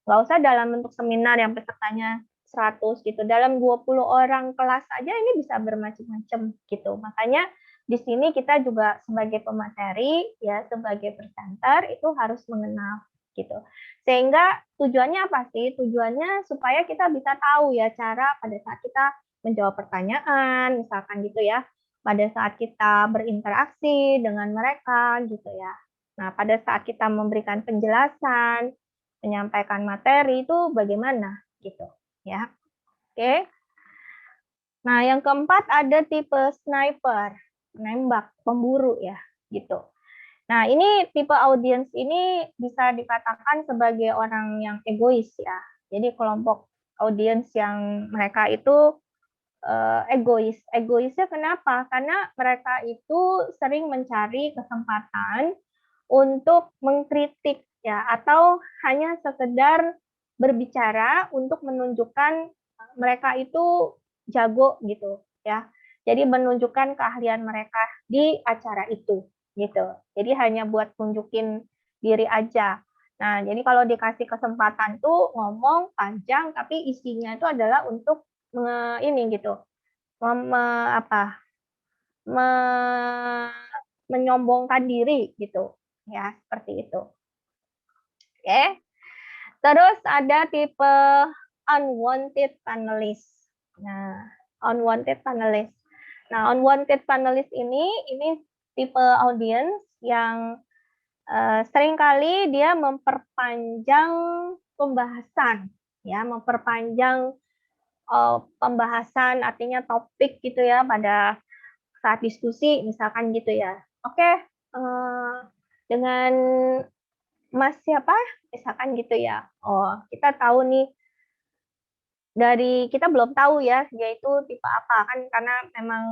Nggak usah dalam bentuk seminar yang pesertanya 100 gitu. Dalam 20 orang kelas aja ini bisa bermacam-macam gitu. Makanya di sini kita juga sebagai pemateri ya sebagai presenter itu harus mengenal gitu. Sehingga tujuannya apa sih? Tujuannya supaya kita bisa tahu ya cara pada saat kita menjawab pertanyaan misalkan gitu ya. Pada saat kita berinteraksi dengan mereka gitu ya. Nah, pada saat kita memberikan penjelasan, menyampaikan materi itu bagaimana gitu ya. Oke. Nah, yang keempat ada tipe sniper, penembak, pemburu ya, gitu. Nah, ini tipe audiens ini bisa dikatakan sebagai orang yang egois ya. Jadi kelompok audiens yang mereka itu egois. Egoisnya kenapa? Karena mereka itu sering mencari kesempatan untuk mengkritik ya atau hanya sekedar berbicara untuk menunjukkan mereka itu jago gitu ya. Jadi menunjukkan keahlian mereka di acara itu gitu. Jadi hanya buat tunjukin diri aja. Nah, jadi kalau dikasih kesempatan tuh ngomong panjang tapi isinya itu adalah untuk ini gitu. Apa? Menyombongkan diri gitu. Ya, seperti itu. Oke. Terus ada tipe unwanted panelist. Nah, unwanted panelist. Nah, unwanted panelist ini tipe audiens yang seringkali dia memperpanjang pembahasan, ya, memperpanjang pembahasan artinya topik gitu ya pada saat diskusi misalkan gitu ya. Oke, dengan Mas siapa? Misalkan gitu ya. Oh, kita tahu nih dari kita belum tahu ya dia itu tipe apa kan karena memang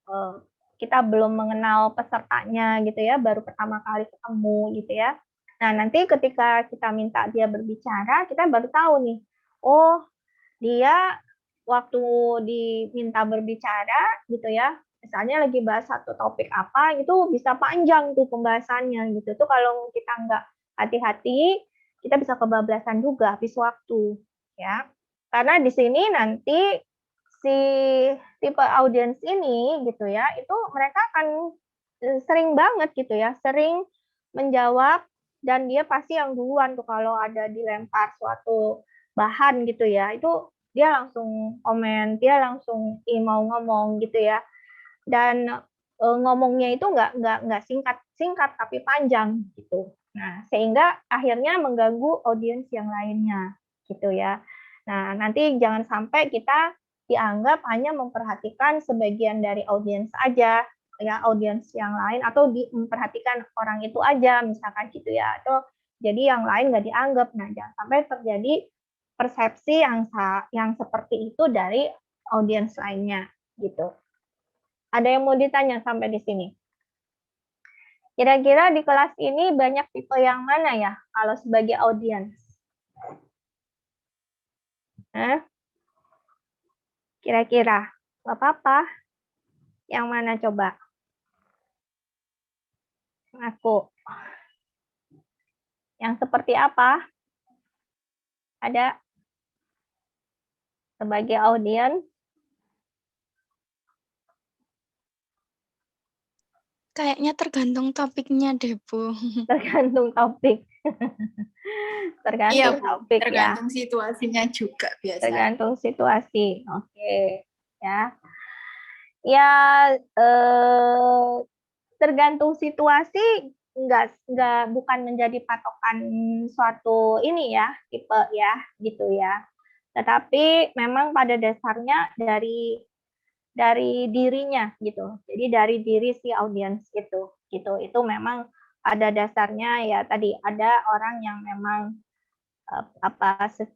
eh, kita belum mengenal pesertanya gitu ya, baru pertama kali ketemu gitu ya. Nah, nanti ketika kita minta dia berbicara, kita baru tahu nih, oh, dia waktu diminta berbicara gitu ya, misalnya lagi bahas satu topik apa, itu bisa panjang tuh pembahasannya gitu. Tuh kalau kita nggak hati-hati, kita bisa kebablasan juga habis waktu ya. Karena di sini nanti si tipe audiens ini gitu ya, itu mereka akan sering banget gitu ya, sering menjawab dan dia pasti yang duluan tuh kalau ada dilempar suatu bahan gitu ya, itu dia langsung komen, dia langsung mau ngomong gitu ya. Dan ngomongnya itu nggak singkat tapi panjang gitu. Nah, sehingga akhirnya mengganggu audiens yang lainnya gitu ya. Nah, nanti jangan sampai kita dianggap hanya memperhatikan sebagian dari audiens aja ya, audiens yang lain atau memperhatikan orang itu aja misalkan gitu ya, atau Jadi yang lain nggak dianggap. Nah, jangan sampai terjadi persepsi yang seperti itu dari audiens lainnya gitu. Ada yang mau ditanya sampai di sini? Kira-kira di kelas ini banyak tipe yang mana ya kalau sebagai audiens? Kira-kira, nggak apa-apa. Yang mana coba? Aku. Yang seperti apa? Ada sebagai audiens? Kayaknya tergantung topiknya deh, Bu. Tergantung topik. Tergantung topik ya. Tergantung situasinya juga biasanya. Tergantung situasi. Oke. Ya. Ya, tergantung situasi bukan menjadi patokan suatu ini ya, tipe ya, gitu ya. Tetapi memang pada dasarnya dari dirinya gitu. Jadi dari diri si audiens itu gitu. Itu memang pada dasarnya ya tadi ada orang yang memang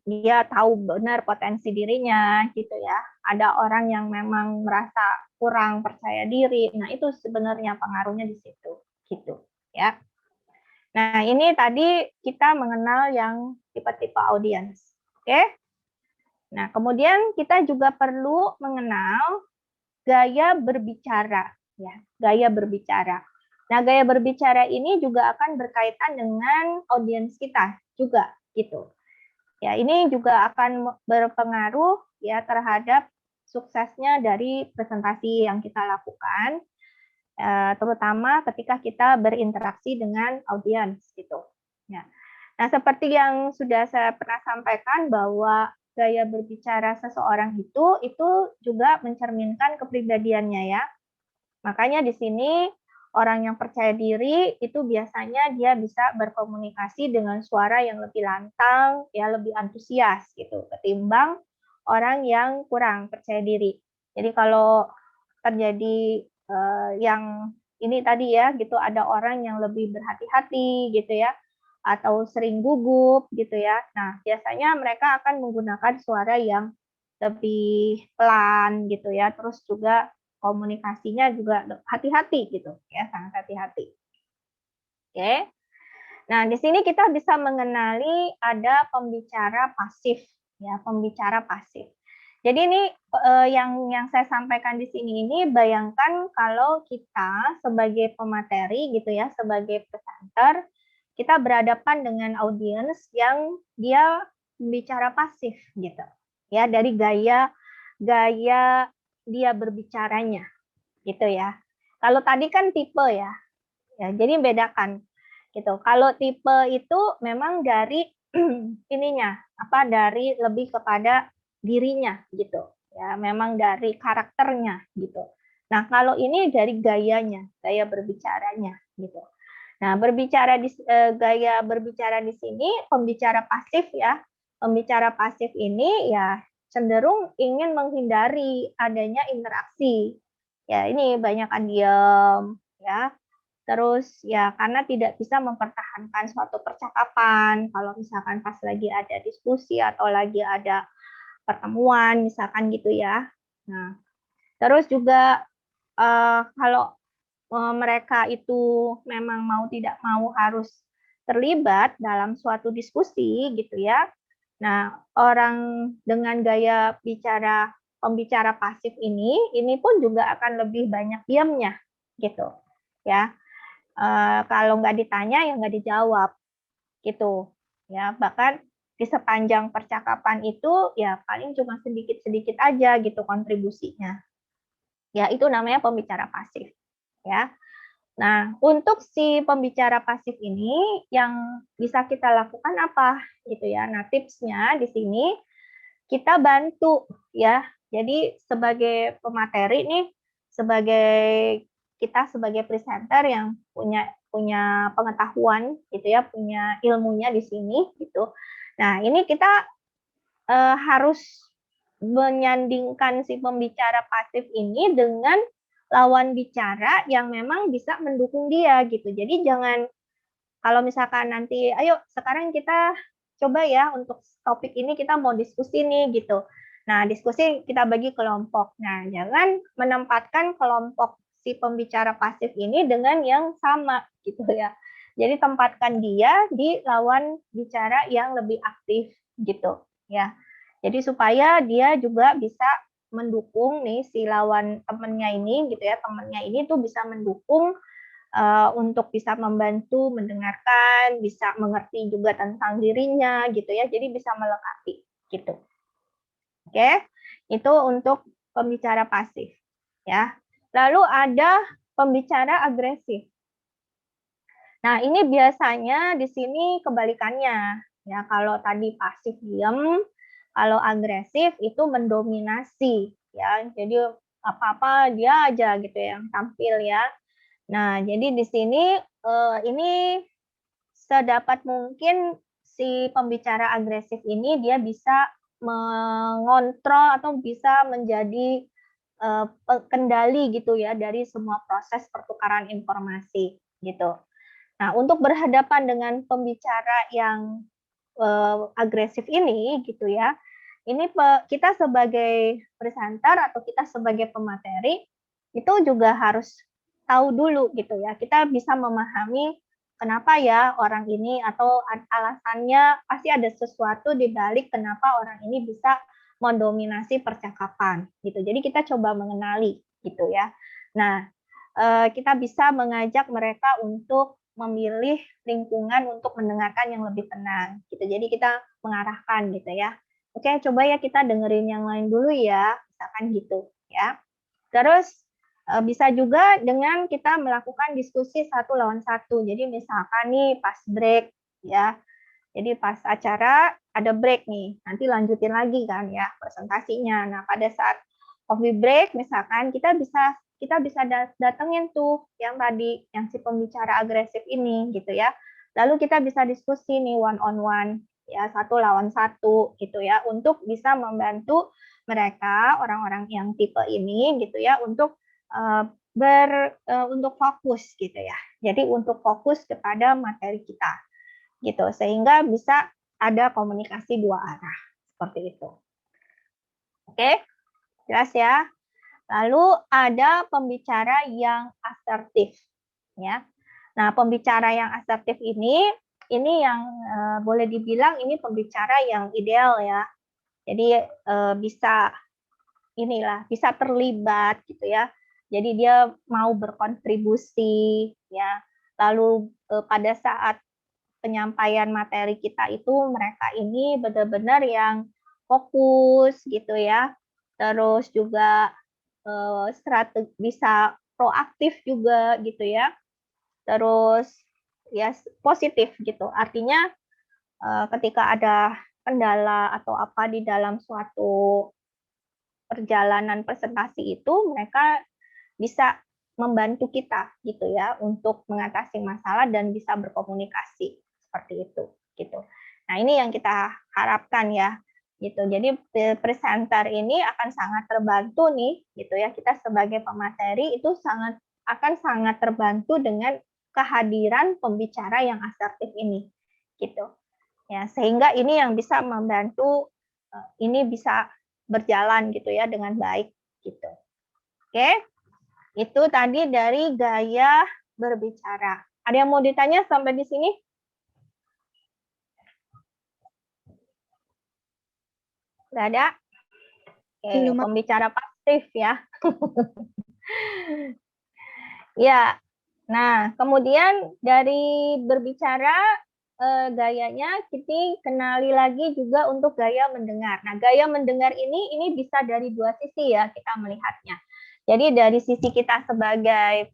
dia tahu benar potensi dirinya gitu ya. Ada orang yang memang merasa kurang percaya diri. Nah, itu sebenarnya pengaruhnya di situ gitu ya. Nah, ini tadi kita mengenal yang tipe-tipe audiens. Oke? Nah, kemudian kita juga perlu mengenal gaya berbicara ya, gaya berbicara. Nah, gaya berbicara ini juga akan berkaitan dengan audiens kita juga gitu. Ya, ini juga akan berpengaruh ya terhadap suksesnya dari presentasi yang kita lakukan, terutama ketika kita berinteraksi dengan audiens gitu. Ya. Nah, seperti yang sudah saya pernah sampaikan bahwa gaya berbicara seseorang itu juga mencerminkan kepribadiannya ya. Makanya di sini orang yang percaya diri itu biasanya dia bisa berkomunikasi dengan suara yang lebih lantang, ya lebih antusias gitu, ketimbang orang yang kurang percaya diri. Jadi kalau terjadi yang ini tadi ya gitu, ada orang yang lebih berhati-hati gitu ya, atau sering gugup gitu ya. Nah, biasanya mereka akan menggunakan suara yang lebih pelan gitu ya, terus juga komunikasinya juga hati-hati gitu ya, sangat hati-hati. Oke. Nah, di sini kita bisa mengenali ada pembicara pasif ya, pembicara pasif. Jadi ini yang saya sampaikan di sini ini bayangkan kalau kita sebagai pemateri gitu ya, sebagai presenter, kita berhadapan dengan audiens yang dia bicara pasif gitu. Ya, dari gaya dia berbicaranya gitu ya. Kalau tadi kan tipe ya. Ya, jadi bedakan gitu. Kalau tipe itu memang dari ininya, dari lebih kepada dirinya gitu. Ya, memang dari karakternya gitu. Nah, kalau ini dari gayanya, gaya berbicaranya gitu. Nah, gaya berbicara di sini pembicara pasif ya. Pembicara pasif ini ya cenderung ingin menghindari adanya interaksi. Ya, ini banyakan diam ya. Terus ya karena tidak bisa mempertahankan suatu percakapan kalau misalkan pas lagi ada diskusi atau lagi ada pertemuan misalkan gitu ya. Nah, terus juga kalau mereka itu memang mau tidak mau harus terlibat dalam suatu diskusi gitu ya. Nah, orang dengan gaya pembicara pasif ini pun juga akan lebih banyak diamnya gitu ya. Kalau nggak ditanya ya nggak dijawab gitu ya. Bahkan di sepanjang percakapan itu ya paling cuma sedikit-sedikit aja gitu kontribusinya. Ya, itu namanya pembicara pasif ya. Nah, untuk si pembicara pasif ini yang bisa kita lakukan apa gitu ya. Nah, tipsnya di sini kita bantu ya. Jadi sebagai pemateri nih, kita sebagai presenter yang punya pengetahuan gitu ya, punya ilmunya di sini gitu. Nah, ini kita harus menyandingkan si pembicara pasif ini dengan lawan bicara yang memang bisa mendukung dia gitu. Jadi jangan kalau misalkan nanti, ayo sekarang kita coba ya untuk topik ini kita mau diskusi nih gitu. Nah, diskusi kita bagi kelompok. Nah, jangan menempatkan kelompok si pembicara pasif ini dengan yang sama gitu ya. Jadi tempatkan dia di lawan bicara yang lebih aktif gitu ya. Jadi supaya dia juga bisa mendukung nih si lawan temennya ini gitu ya, temennya ini tuh bisa mendukung untuk bisa membantu mendengarkan, bisa mengerti juga tentang dirinya gitu ya. Jadi bisa melengkapi gitu. Oke, itu untuk pembicara pasif ya. Lalu ada pembicara agresif. Nah, ini biasanya di sini kebalikannya ya. Kalau tadi pasif diam, kalau agresif itu mendominasi ya. Jadi apa-apa dia aja gitu yang tampil ya. Nah, jadi di sini ini sedapat mungkin si pembicara agresif ini dia bisa mengontrol atau bisa menjadi kendali gitu ya dari semua proses pertukaran informasi gitu. Nah, untuk berhadapan dengan pembicara yang agresif ini gitu ya, ini kita sebagai presenter atau kita sebagai pemateri itu juga harus tahu dulu gitu ya. Kita bisa memahami kenapa ya orang ini atau alasannya pasti ada sesuatu di balik kenapa orang ini bisa mendominasi percakapan gitu. Jadi kita coba mengenali gitu ya. Nah, kita bisa mengajak mereka untuk memilih lingkungan untuk mendengarkan yang lebih tenang gitu. Jadi kita mengarahkan gitu ya. Oke, coba ya kita dengerin yang lain dulu ya, misalkan gitu ya. Terus bisa juga dengan kita melakukan diskusi 1 lawan 1. Jadi misalkan nih pas break ya. Jadi pas acara ada break nih, nanti lanjutin lagi kan ya presentasinya. Nah, pada saat coffee break misalkan kita bisa datengin tuh yang tadi yang si pembicara agresif ini gitu ya. Lalu kita bisa diskusi nih one on one ya 1 lawan 1 gitu ya untuk bisa membantu mereka orang-orang yang tipe ini gitu ya untuk untuk fokus gitu ya. Jadi untuk fokus kepada materi kita gitu sehingga bisa ada komunikasi 2 arah seperti itu. Oke, jelas ya. Lalu ada pembicara yang asertif ya. Nah, pembicara yang asertif ini yang boleh dibilang ini pembicara yang ideal ya. Jadi bisa bisa terlibat gitu ya. Jadi dia mau berkontribusi ya. Lalu pada saat penyampaian materi kita itu mereka ini benar-benar yang fokus gitu ya. Terus juga strategi bisa proaktif juga gitu ya. Terus ya positif gitu. Artinya ketika ada kendala atau apa di dalam suatu perjalanan presentasi itu mereka bisa membantu kita gitu ya untuk mengatasi masalah dan bisa berkomunikasi seperti itu gitu. Nah, ini yang kita harapkan ya gitu. Jadi presenter ini akan sangat terbantu nih gitu ya. Kita sebagai pemateri itu akan sangat terbantu dengan kehadiran pembicara yang asertif ini gitu. Ya, sehingga ini yang bisa membantu ini bisa berjalan gitu ya dengan baik gitu. Oke. Itu tadi dari gaya berbicara. Ada yang mau ditanya sampai di sini? Nggak ada? Oke, Belum. pembicara pasif ya. Ya, nah kemudian dari berbicara gayanya kita kenali lagi juga untuk gaya mendengar. Nah, gaya mendengar ini bisa dari 2 sisi ya kita melihatnya. Jadi dari sisi kita sebagai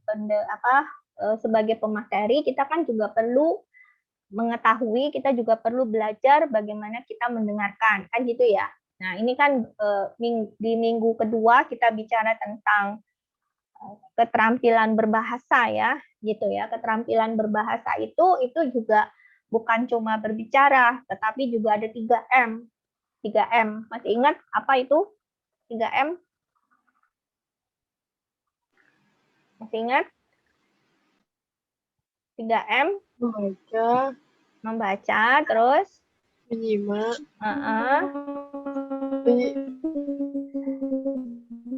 sebagai pemateri kita kan juga perlu mengetahui, kita juga perlu belajar bagaimana kita mendengarkan kan gitu ya. Nah, ini kan di minggu kedua kita bicara tentang keterampilan berbahasa ya, gitu ya. Keterampilan berbahasa itu juga bukan cuma berbicara, tetapi juga ada 3M. 3M. Masih ingat apa itu? 3M? Masih ingat? 3M, Membaca, membaca, terus menyimak,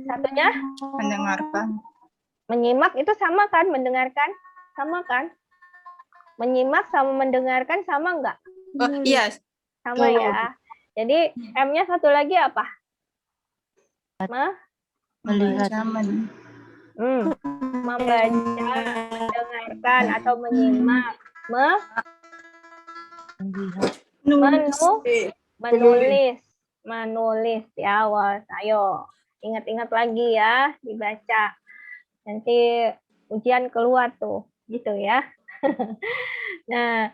satunya Mendengarkan. menyimak itu sama kan, mendengarkan sama kan? Menyimak sama mendengarkan sama enggak? Oh iya, Sama ya. Jadi M-nya satu lagi apa? membaca, Membaca, mendengarkan atau menyimak, menulis ya. Wah, ayo ingat-ingat lagi ya, dibaca. Nanti ujian keluar tuh, gitu ya. Nah,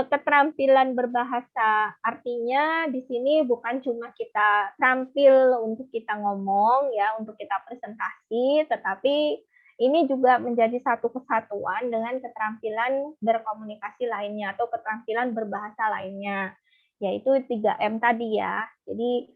keterampilan berbahasa artinya di sini bukan cuma kita tampil untuk kita ngomong ya, untuk kita presentasi, tetapi ini juga menjadi satu kesatuan dengan keterampilan berkomunikasi lainnya atau keterampilan berbahasa lainnya, yaitu 3M tadi ya. Jadi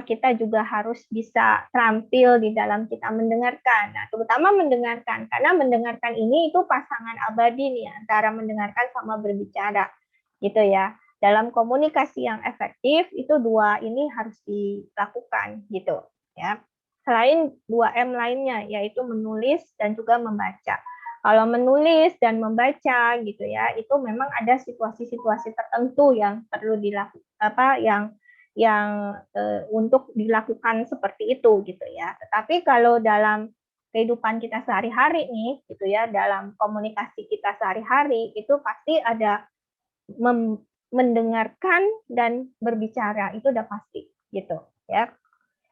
kita juga harus bisa terampil di dalam kita mendengarkan. Nah, terutama mendengarkan, karena mendengarkan ini itu pasangan abadi nih antara mendengarkan sama berbicara, gitu ya. Dalam komunikasi yang efektif itu dua ini harus dilakukan, gitu ya. Selain 2M lainnya, yaitu menulis dan juga membaca. Kalau menulis dan membaca, gitu ya, itu memang ada situasi-situasi tertentu yang perlu dilakukan, yang untuk dilakukan seperti itu gitu ya. Tetapi kalau dalam kehidupan kita sehari-hari nih gitu ya, dalam komunikasi kita sehari-hari itu pasti ada mendengarkan dan berbicara, itu udah pasti gitu ya.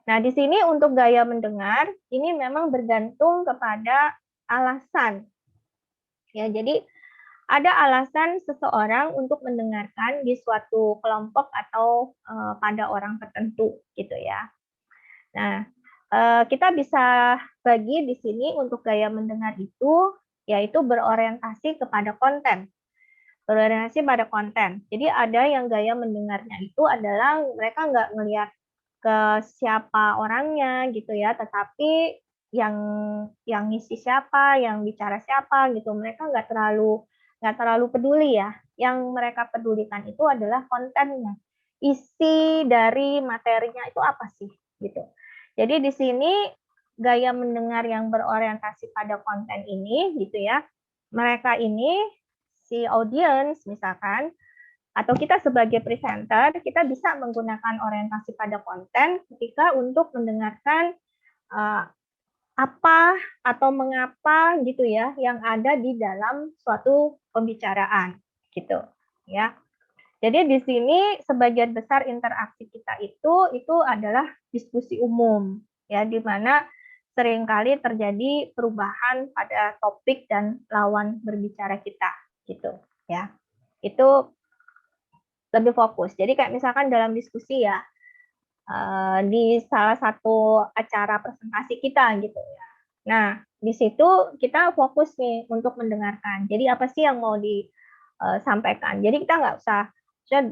Nah, di sini untuk gaya mendengar ini memang bergantung kepada alasan. Ya, jadi ada alasan seseorang untuk mendengarkan di suatu kelompok atau pada orang tertentu gitu ya. Nah, kita bisa bagi di sini untuk gaya mendengar itu yaitu berorientasi kepada konten. Berorientasi pada konten. Jadi ada yang gaya mendengarnya itu adalah mereka nggak ngelihat ke siapa orangnya gitu ya, tetapi yang ngisi siapa, yang bicara siapa gitu. Mereka nggak terlalu peduli ya. Yang mereka pedulikan itu adalah kontennya. Isi dari materinya itu apa sih gitu. Jadi di sini gaya mendengar yang berorientasi pada konten ini gitu ya. Mereka ini si audience misalkan atau kita sebagai presenter kita bisa menggunakan orientasi pada konten ketika untuk mendengarkan apa atau mengapa gitu ya yang ada di dalam suatu pembicaraan gitu ya. Jadi di sini sebagian besar interaksi kita itu adalah diskusi umum ya, di mana seringkali terjadi perubahan pada topik dan lawan berbicara kita gitu ya. Itu lebih fokus. Jadi kayak misalkan dalam diskusi ya, di salah satu acara presentasi kita gitu ya. Nah, di situ kita fokus nih untuk mendengarkan. Jadi apa sih yang mau disampaikan? Jadi kita nggak usah,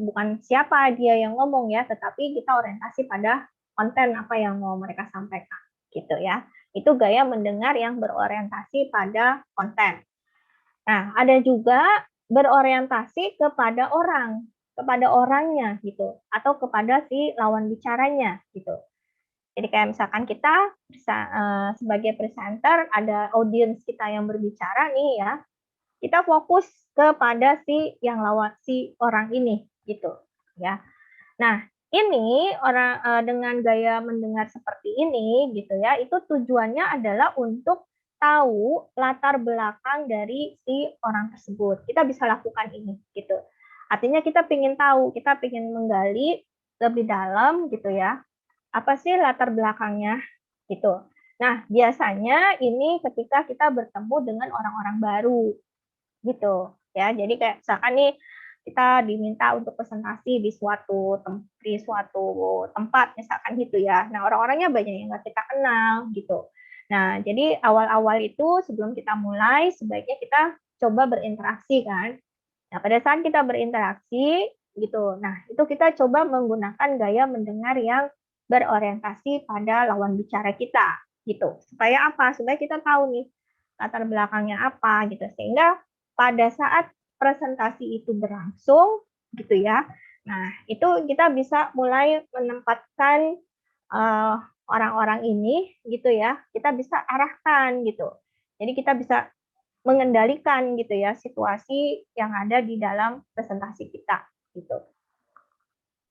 bukan siapa dia yang ngomong ya, tetapi kita orientasi pada konten apa yang mau mereka sampaikan gitu ya. Itu gaya mendengar yang berorientasi pada konten. Nah, ada juga berorientasi kepada orangnya gitu, atau kepada si lawan bicaranya gitu. Jadi kayak misalkan kita bisa sebagai presenter ada audiens kita yang berbicara nih ya, kita fokus kepada si orang ini gitu ya. Nah, ini dengan gaya mendengar seperti ini gitu ya, itu tujuannya adalah untuk tahu latar belakang dari si orang tersebut. Kita bisa lakukan ini gitu. Artinya kita ingin tahu, kita ingin menggali lebih dalam gitu ya. Apa sih latar belakangnya gitu. Nah, biasanya ini ketika kita bertemu dengan orang-orang baru gitu ya. Jadi kayak misalkan nih kita diminta untuk presentasi di suatu tempat misalkan gitu ya. Nah, orang-orangnya banyak yang nggak kita kenal gitu. Nah, jadi awal-awal itu sebelum kita mulai sebaiknya kita coba berinteraksi kan. Nah, pada saat kita berinteraksi gitu. Nah, itu kita coba menggunakan gaya mendengar yang berorientasi pada lawan bicara kita gitu. Supaya apa? Supaya kita tahu nih latar belakangnya apa gitu, sehingga pada saat presentasi itu berlangsung gitu ya, nah itu kita bisa mulai menempatkan orang-orang ini gitu ya, kita bisa arahkan gitu. Jadi kita bisa mengendalikan gitu ya situasi yang ada di dalam presentasi kita gitu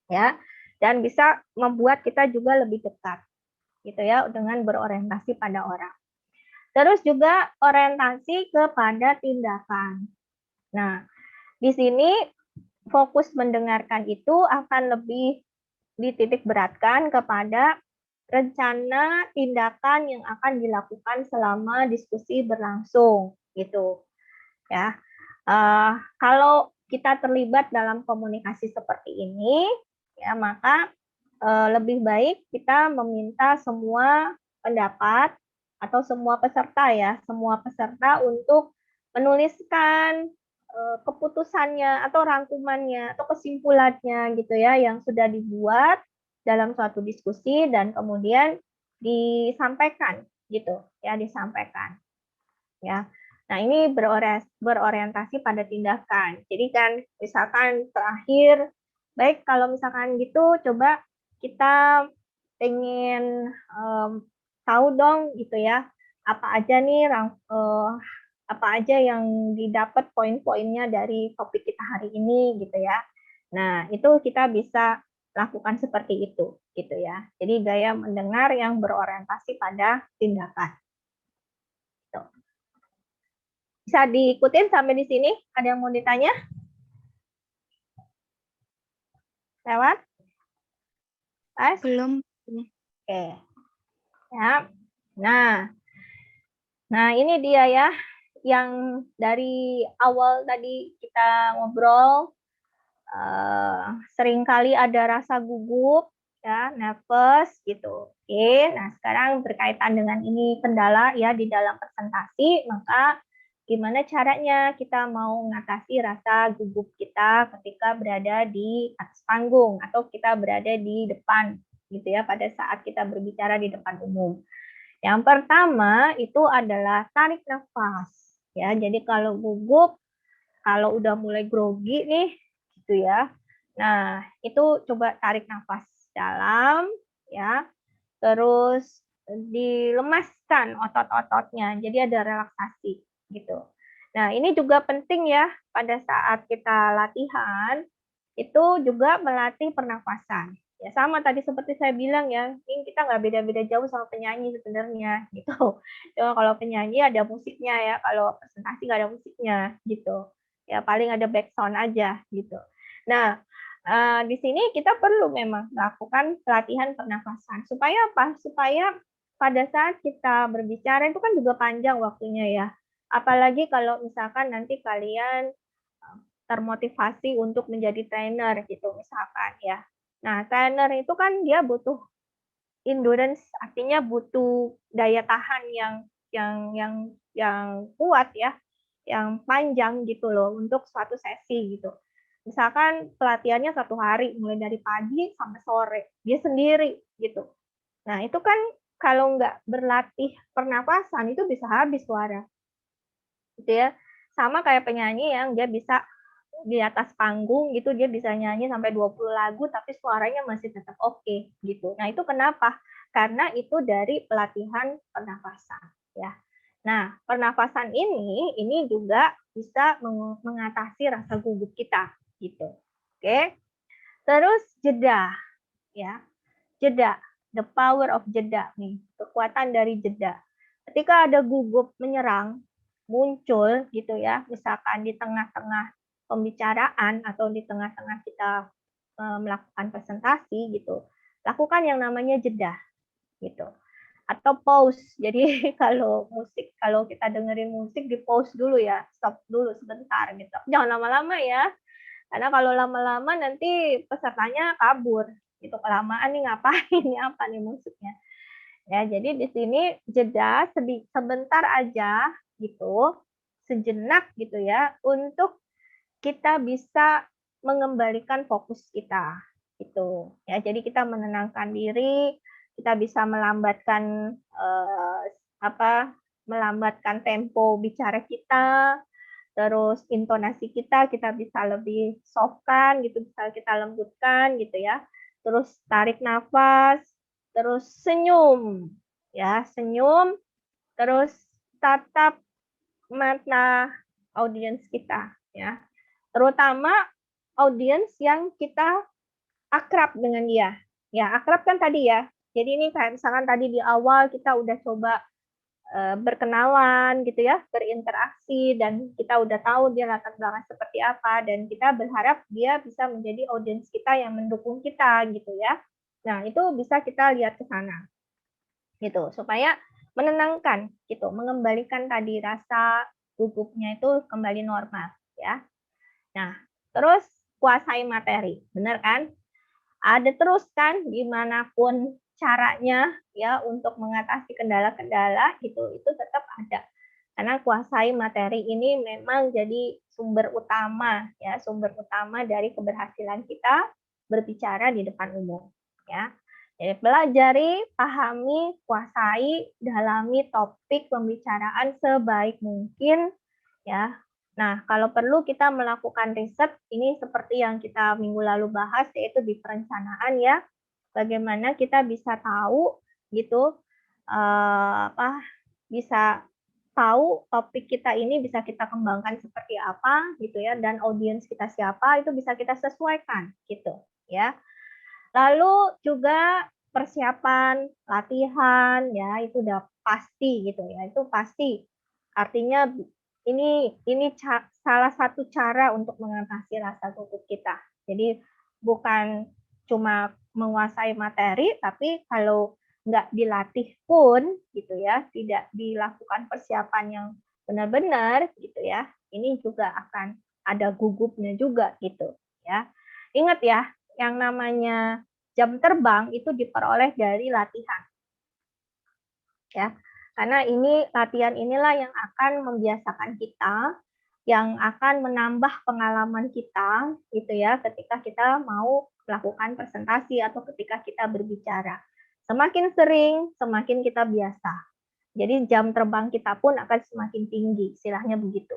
ya, dan bisa membuat kita juga lebih dekat gitu ya dengan berorientasi pada orang. Terus juga orientasi kepada tindakan. Nah, di sini fokus mendengarkan itu akan lebih dititik beratkan kepada rencana tindakan yang akan dilakukan selama diskusi berlangsung gitu ya. Kalau kita terlibat dalam komunikasi seperti ini ya, maka lebih baik kita meminta semua pendapat atau semua peserta untuk menuliskan keputusannya atau rangkumannya atau kesimpulannya gitu ya yang sudah dibuat dalam suatu diskusi dan kemudian disampaikan gitu ya, disampaikan ya. Nah, ini berorientasi pada tindakan. Jadi kan misalkan terakhir, baik kalau misalkan gitu coba kita pengen tahu dong gitu ya, apa aja nih apa aja yang didapat poin-poinnya dari topik kita hari ini gitu ya. Nah, itu kita bisa lakukan seperti itu gitu ya. Jadi gaya mendengar yang berorientasi pada tindakan. Gitu. Bisa diikutin sampai di sini? Ada yang mau ditanya? Lewat? Pas? Belum. Oke. Ya. Nah, ini dia ya yang dari awal tadi kita ngobrol, seringkali ada rasa gugup ya, nervous gitu. Oke, nah sekarang berkaitan dengan ini kendala ya di dalam presentasi, maka gimana caranya kita mau mengatasi rasa gugup kita ketika berada di atas panggung atau kita berada di depan gitu ya pada saat kita berbicara di depan umum. Yang pertama itu adalah tarik nafas ya. Jadi kalau gugup, kalau udah mulai grogi nih gitu ya. Nah, itu coba tarik nafas dalam ya. Terus dilemaskan otot-ototnya. Jadi ada relaksasi gitu. Nah, ini juga penting ya pada saat kita latihan itu juga melatih pernafasan. Ya sama tadi seperti saya bilang ya, ini kita nggak beda-beda jauh sama penyanyi sebenarnya gitu. Cuma kalau penyanyi ada musiknya ya, kalau presentasi nggak ada musiknya gitu. Ya paling ada background aja gitu. Nah, di sini kita perlu memang melakukan pelatihan pernafasan. Supaya apa? Supaya pada saat kita berbicara itu kan juga panjang waktunya ya. Apalagi kalau misalkan nanti kalian termotivasi untuk menjadi trainer gitu misalkan ya. Nah, trainer itu kan dia butuh endurance, artinya butuh daya tahan yang kuat ya, yang panjang gitu loh untuk suatu sesi gitu. Misalkan pelatihannya 1 hari, mulai dari pagi sampai sore, dia sendiri gitu. Nah, itu kan kalau nggak berlatih pernapasan itu bisa habis suara. Gitu ya. Sama kayak penyanyi yang dia bisa di atas panggung gitu dia bisa nyanyi sampai 20 lagu tapi suaranya masih tetap oke gitu. Nah, itu kenapa? Karena itu dari pelatihan pernafasan ya. Nah, pernafasan ini juga bisa mengatasi rasa gugup kita gitu. Oke. Terus jeda ya. Jeda, the power of jeda nih, kekuatan dari jeda. Ketika ada gugup menyerang, muncul gitu ya, misalkan di tengah-tengah pembicaraan atau di tengah-tengah kita melakukan presentasi gitu, lakukan yang namanya jeda gitu. Atau pause. Jadi kalau kita dengerin musik di pause dulu ya, stop dulu sebentar gitu. Jangan lama-lama ya. Karena kalau lama-lama nanti pesertanya kabur gitu, kelamaan nih ngapain ini apa nih maksudnya. Ya, jadi di sini jeda sebentar aja gitu, sejenak gitu ya, untuk kita bisa mengembalikan fokus kita gitu. Ya, jadi kita menenangkan diri, kita bisa melambatkan melambatkan tempo bicara kita, terus intonasi kita bisa lebih softkan gitu, bisa kita lembutkan gitu ya. Terus tarik nafas, terus senyum ya, senyum, terus tatap mata audiens kita ya. Terutama audiens yang kita akrab dengan dia. Ya, akrab kan tadi ya. Jadi ini kayak misalkan tadi di awal kita udah coba berkenalan gitu ya, berinteraksi, dan kita udah tahu dia latar belakang seperti apa, dan kita berharap dia bisa menjadi audiens kita yang mendukung kita gitu ya. Nah, itu bisa kita lihat ke sana gitu, supaya menenangkan gitu, mengembalikan tadi rasa gugupnya itu kembali normal ya. Nah, terus kuasai materi, benar kan? Ada terus kan dimanapun caranya ya untuk mengatasi kendala-kendala itu tetap ada, karena kuasai materi ini memang jadi sumber utama ya, sumber utama dari keberhasilan kita berbicara di depan umum ya. Jadi pelajari, pahami, kuasai, dalami topik pembicaraan sebaik mungkin ya. Nah, kalau perlu kita melakukan riset, ini seperti yang kita minggu lalu bahas, yaitu di perencanaan ya. Bagaimana kita bisa tahu gitu, bisa tahu topik kita ini bisa kita kembangkan seperti apa gitu ya, dan audiens kita siapa itu bisa kita sesuaikan gitu ya. Lalu juga persiapan, latihan ya, itu udah pasti gitu ya, itu pasti. Artinya ini salah satu cara untuk mengatasi rasa gugup kita. Jadi bukan cuma menguasai materi, tapi kalau nggak dilatih pun gitu ya, tidak dilakukan persiapan yang benar-benar gitu ya, ini juga akan ada gugupnya juga gitu ya. Ingat ya, yang namanya jam terbang itu diperoleh dari latihan. Ya, karena ini latihan inilah yang akan membiasakan kita, yang akan menambah pengalaman kita gitu ya, ketika kita mau melakukan presentasi atau ketika kita berbicara. Semakin sering, semakin kita biasa. Jadi jam terbang kita pun akan semakin tinggi, istilahnya begitu.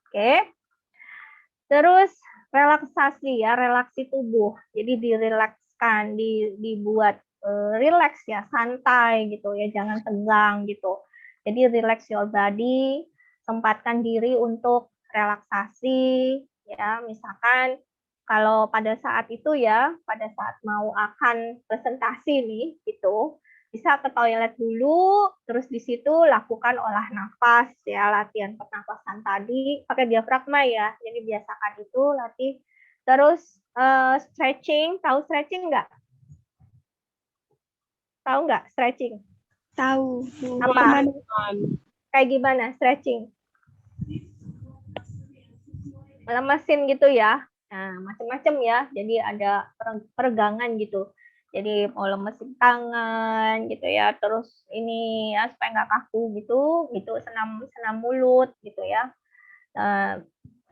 Oke. Terus relaksasi ya, relaksi tubuh. Jadi dirilekskan, dibuat relax ya, santai gitu ya, jangan tegang gitu. Jadi relax your body, sempatkan diri untuk relaksasi ya, misalkan kalau pada saat itu ya, pada saat mau akan presentasi nih gitu, bisa ke toilet dulu, terus di situ lakukan olah nafas ya, latihan pernapasan tadi pakai diafragma ya, jadi biasakan itu latih. Terus stretching, tahu stretching nggak? Tahu nggak stretching? Tahu. Apa? Kayak gimana stretching? Lemesin gitu ya. Nah, macam-macam ya. Jadi ada peregangan gitu. Jadi mau lemesin tangan gitu ya. Terus ini ya supaya nggak kaku gitu. Gitu senam mulut gitu ya.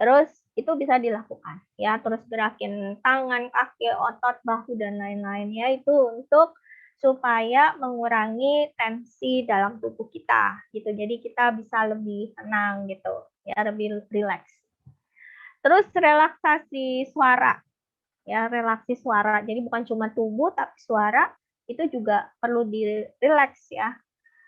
Terus itu bisa dilakukan ya. Terus gerakin tangan, kaki, otot, bahu dan lain-lain ya. Itu untuk supaya mengurangi tensi dalam tubuh kita gitu. Jadi kita bisa lebih tenang gitu ya, lebih rileks. Terus relaksasi suara ya, relaksi suara. Jadi bukan cuma tubuh tapi suara itu juga perlu dirileks ya.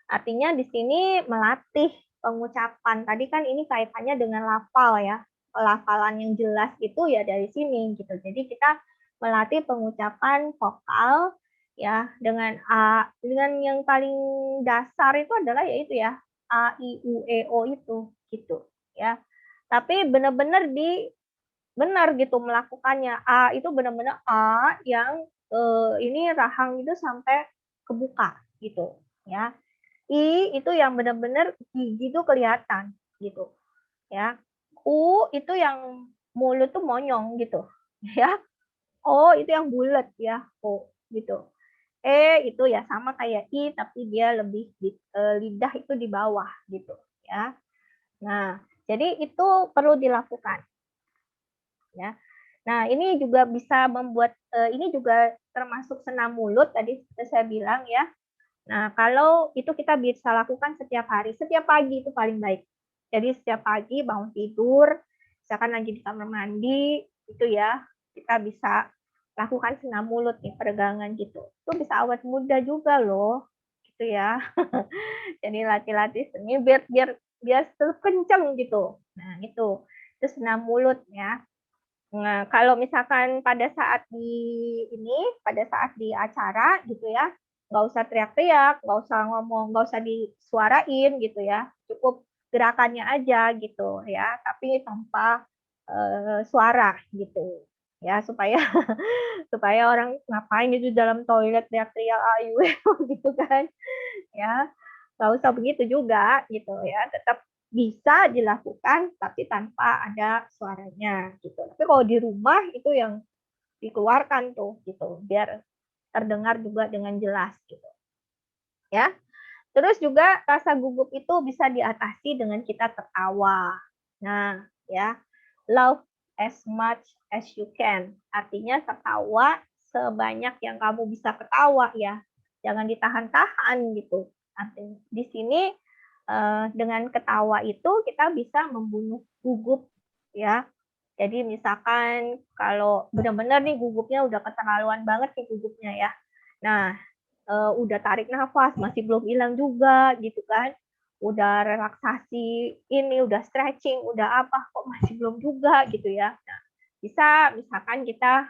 Artinya di sini melatih pengucapan. Tadi kan ini kaitannya dengan lafal ya. Pelafalan yang jelas itu ya dari sini gitu. Jadi kita melatih pengucapan vokal ya dengan yang paling dasar itu adalah yaitu ya a, i, u, e, o itu gitu ya. Tapi benar-benar benar gitu melakukannya. A itu benar-benar A yang ini rahang itu sampai kebuka gitu ya. I itu yang benar-benar gigi itu kelihatan gitu ya. U itu yang mulut tuh monyong gitu ya. O itu yang bulat ya, O gitu. E itu ya sama kayak I tapi dia lebih lidah itu di bawah gitu ya. Nah, jadi itu perlu dilakukan. Ya. Nah, ini juga bisa membuat ini juga termasuk senam mulut tadi saya bilang ya. Nah, kalau itu kita bisa lakukan setiap hari, setiap pagi itu paling baik. Jadi setiap pagi bangun tidur, misalkan lagi di kamar mandi, itu ya, kita bisa lakukan senam mulut nih, peregangan gitu. Itu bisa awet muda juga loh, gitu ya. Jadi latih-latih seni biar kenceng gitu. Nah, itu senam mulut ya. Nah, kalau misalkan pada saat di acara gitu ya, nggak usah teriak-teriak, nggak usah ngomong, nggak usah disuarain gitu ya, cukup gerakannya aja gitu ya, tapi tanpa suara gitu ya, supaya supaya orang ngapain itu dalam toilet teriak-teriak ayu gitu kan ya, nggak usah begitu juga gitu ya, tetap bisa dilakukan tapi tanpa ada suaranya gitu. Tapi kalau di rumah itu yang dikeluarkan tuh gitu biar terdengar juga dengan jelas gitu ya. Terus juga rasa gugup itu bisa diatasi dengan kita tertawa. Nah, ya, laugh as much as you can. Artinya tertawa sebanyak yang kamu bisa ketawa ya. Jangan ditahan-tahan gitu. Artinya di sini dengan ketawa itu kita bisa membunuh gugup ya. Jadi misalkan kalau benar-benar nih gugupnya udah keterlaluan banget nih gugupnya ya. Nah, udah tarik nafas masih belum hilang juga gitu kan. Udah relaksasi ini, udah stretching, udah apa kok masih belum juga gitu ya. Nah, bisa misalkan kita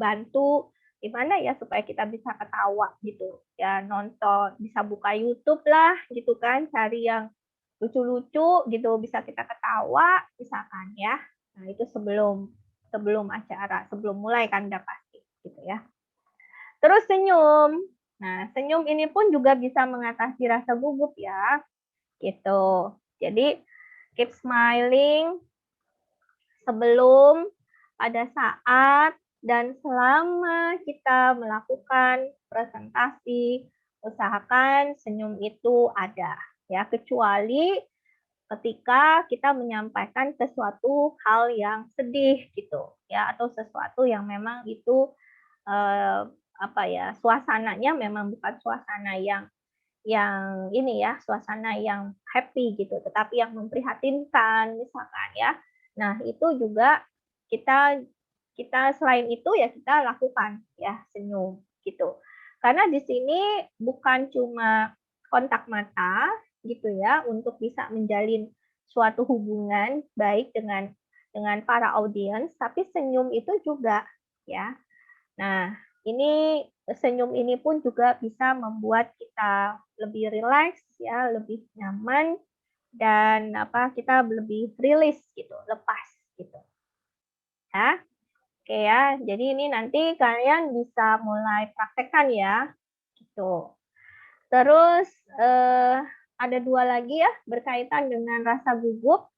bantu gimana ya supaya kita bisa ketawa gitu. Ya nonton, bisa buka YouTube lah gitu kan, cari yang lucu-lucu gitu bisa kita ketawa misalkan ya. Nah, itu sebelum sebelum acara, sebelum mulai kan udah pasti gitu ya. Terus senyum. Nah, senyum ini pun juga bisa mengatasi rasa gugup ya. Gitu. Jadi keep smiling sebelum, pada saat, dan selama kita melakukan presentasi, usahakan senyum itu ada ya, kecuali ketika kita menyampaikan sesuatu hal yang sedih gitu ya, atau sesuatu yang memang itu apa ya, suasananya memang bukan suasana yang ini ya, suasana yang happy gitu, tetapi yang memprihatinkan misalkan ya. Nah, itu juga kita kita selain itu ya kita lakukan ya senyum gitu. Karena di sini bukan cuma kontak mata gitu ya untuk bisa menjalin suatu hubungan baik dengan para audiens, tapi senyum itu juga ya. Nah, ini senyum ini pun juga bisa membuat kita lebih rileks ya, lebih nyaman dan kita lebih rilis gitu, lepas gitu. Ya. Oke ya. Jadi ini nanti kalian bisa mulai praktekkan ya. Gitu. Terus ada dua lagi ya berkaitan dengan rasa gugup.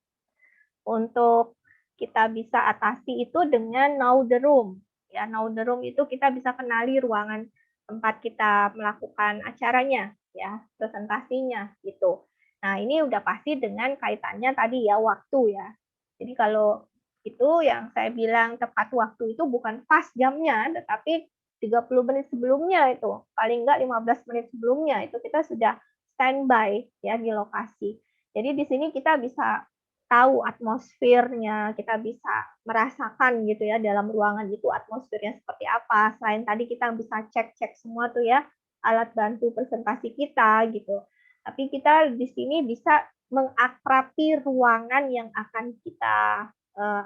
Untuk kita bisa atasi itu dengan know the room. Ya, know the room itu kita bisa kenali ruangan tempat kita melakukan acaranya, ya, presentasinya gitu. Nah, ini udah pasti dengan kaitannya tadi ya waktu ya. Jadi kalau itu yang saya bilang tepat waktu itu bukan pas jamnya, tetapi 30 menit sebelumnya itu, paling enggak 15 menit sebelumnya itu kita sudah standby ya di lokasi. Jadi di sini kita bisa tahu atmosfernya, kita bisa merasakan gitu ya dalam ruangan itu atmosfernya seperti apa. Selain tadi kita bisa cek-cek semua tuh ya alat bantu presentasi kita gitu. Tapi kita di sini bisa mengakrabi ruangan yang akan kita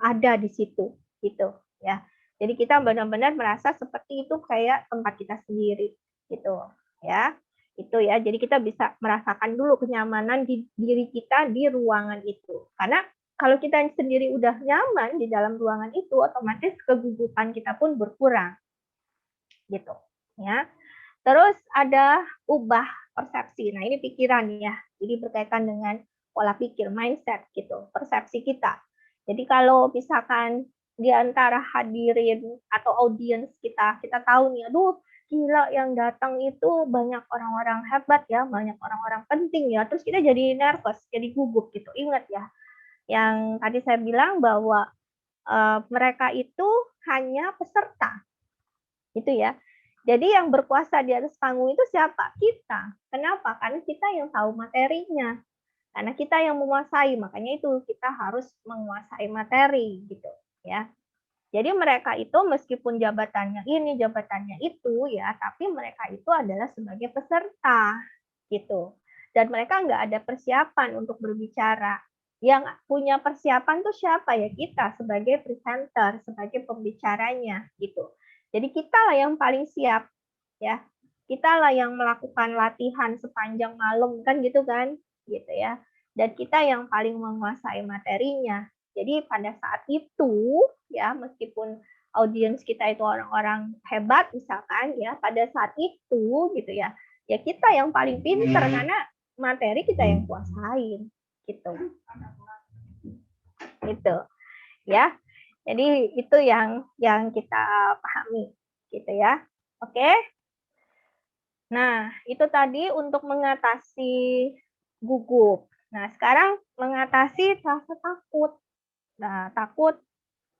ada di situ gitu ya. Jadi kita benar-benar merasa seperti itu kayak tempat kita sendiri gitu ya. Itu ya, jadi kita bisa merasakan dulu kenyamanan di diri kita di ruangan itu. Karena kalau kita sendiri udah nyaman di dalam ruangan itu, otomatis kegugupan kita pun berkurang. Gitu. Ya. Terus ada ubah persepsi. Nah, ini pikiran ya. Jadi berkaitan dengan pola pikir, mindset gitu, persepsi kita. Jadi kalau misalkan di antara hadirin atau audiens kita tahu nih, aduh gila yang datang itu banyak orang-orang hebat ya, banyak orang-orang penting ya. Terus kita jadi nervous, jadi gugup gitu. Ingat ya, yang tadi saya bilang bahwa mereka itu hanya peserta. Itu ya. Jadi yang berkuasa di atas panggung itu siapa? Kita. Kenapa? Karena kita yang tahu materinya. Karena kita yang menguasai, makanya itu kita harus menguasai materi gitu ya. Jadi mereka itu meskipun jabatannya ini, jabatannya itu ya, tapi mereka itu adalah sebagai peserta gitu. Dan mereka nggak ada persiapan untuk berbicara. Yang punya persiapan tuh siapa ya? Kita sebagai presenter, sebagai pembicaranya gitu. Jadi kita lah yang paling siap ya. Kita lah yang melakukan latihan sepanjang malam kan gitu ya. Dan kita yang paling menguasai materinya. Jadi pada saat itu ya, meskipun audiens kita itu orang-orang hebat misalkan ya, pada saat itu gitu ya, ya kita yang paling pinter karena materi kita yang kuasain gitu. Gitu ya. Jadi itu yang kita pahami gitu ya. Oke. Nah, itu tadi untuk mengatasi gugup. Nah, sekarang mengatasi rasa takut. Nah, takut,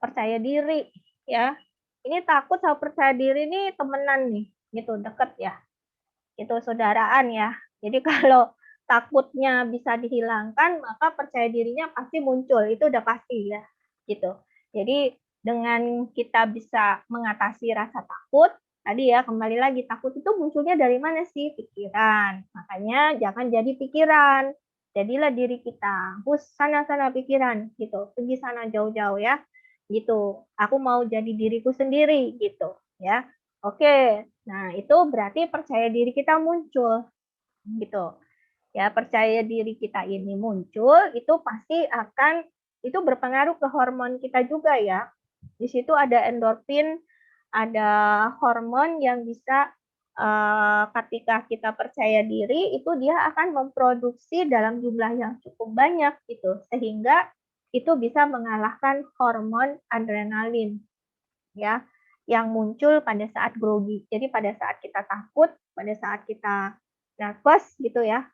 percaya diri ya. Ini takut sama percaya diri ini temenan nih, gitu, deket ya. Itu saudaraan ya. Jadi kalau takutnya bisa dihilangkan, maka percaya dirinya pasti muncul. Itu udah pasti ya. Gitu. Jadi dengan kita bisa mengatasi rasa takut, tadi ya kembali lagi takut itu munculnya dari mana sih? Pikiran. Makanya jangan jadi pikiran. Jadilah diri kita. Hus sana-sana pikiran gitu. Pergi sana jauh-jauh ya. Gitu. Aku mau jadi diriku sendiri gitu ya. Oke. Nah, itu berarti percaya diri kita muncul. Gitu. Ya, percaya diri kita ini muncul itu pasti akan itu berpengaruh ke hormon kita juga ya. Di situ ada endorfin, ada hormon yang bisa ketika kita percaya diri itu dia akan memproduksi dalam jumlah yang cukup banyak gitu sehingga itu bisa mengalahkan hormon adrenalin ya yang muncul pada saat grogi. Jadi pada saat kita takut, pada saat kita nervous gitu ya,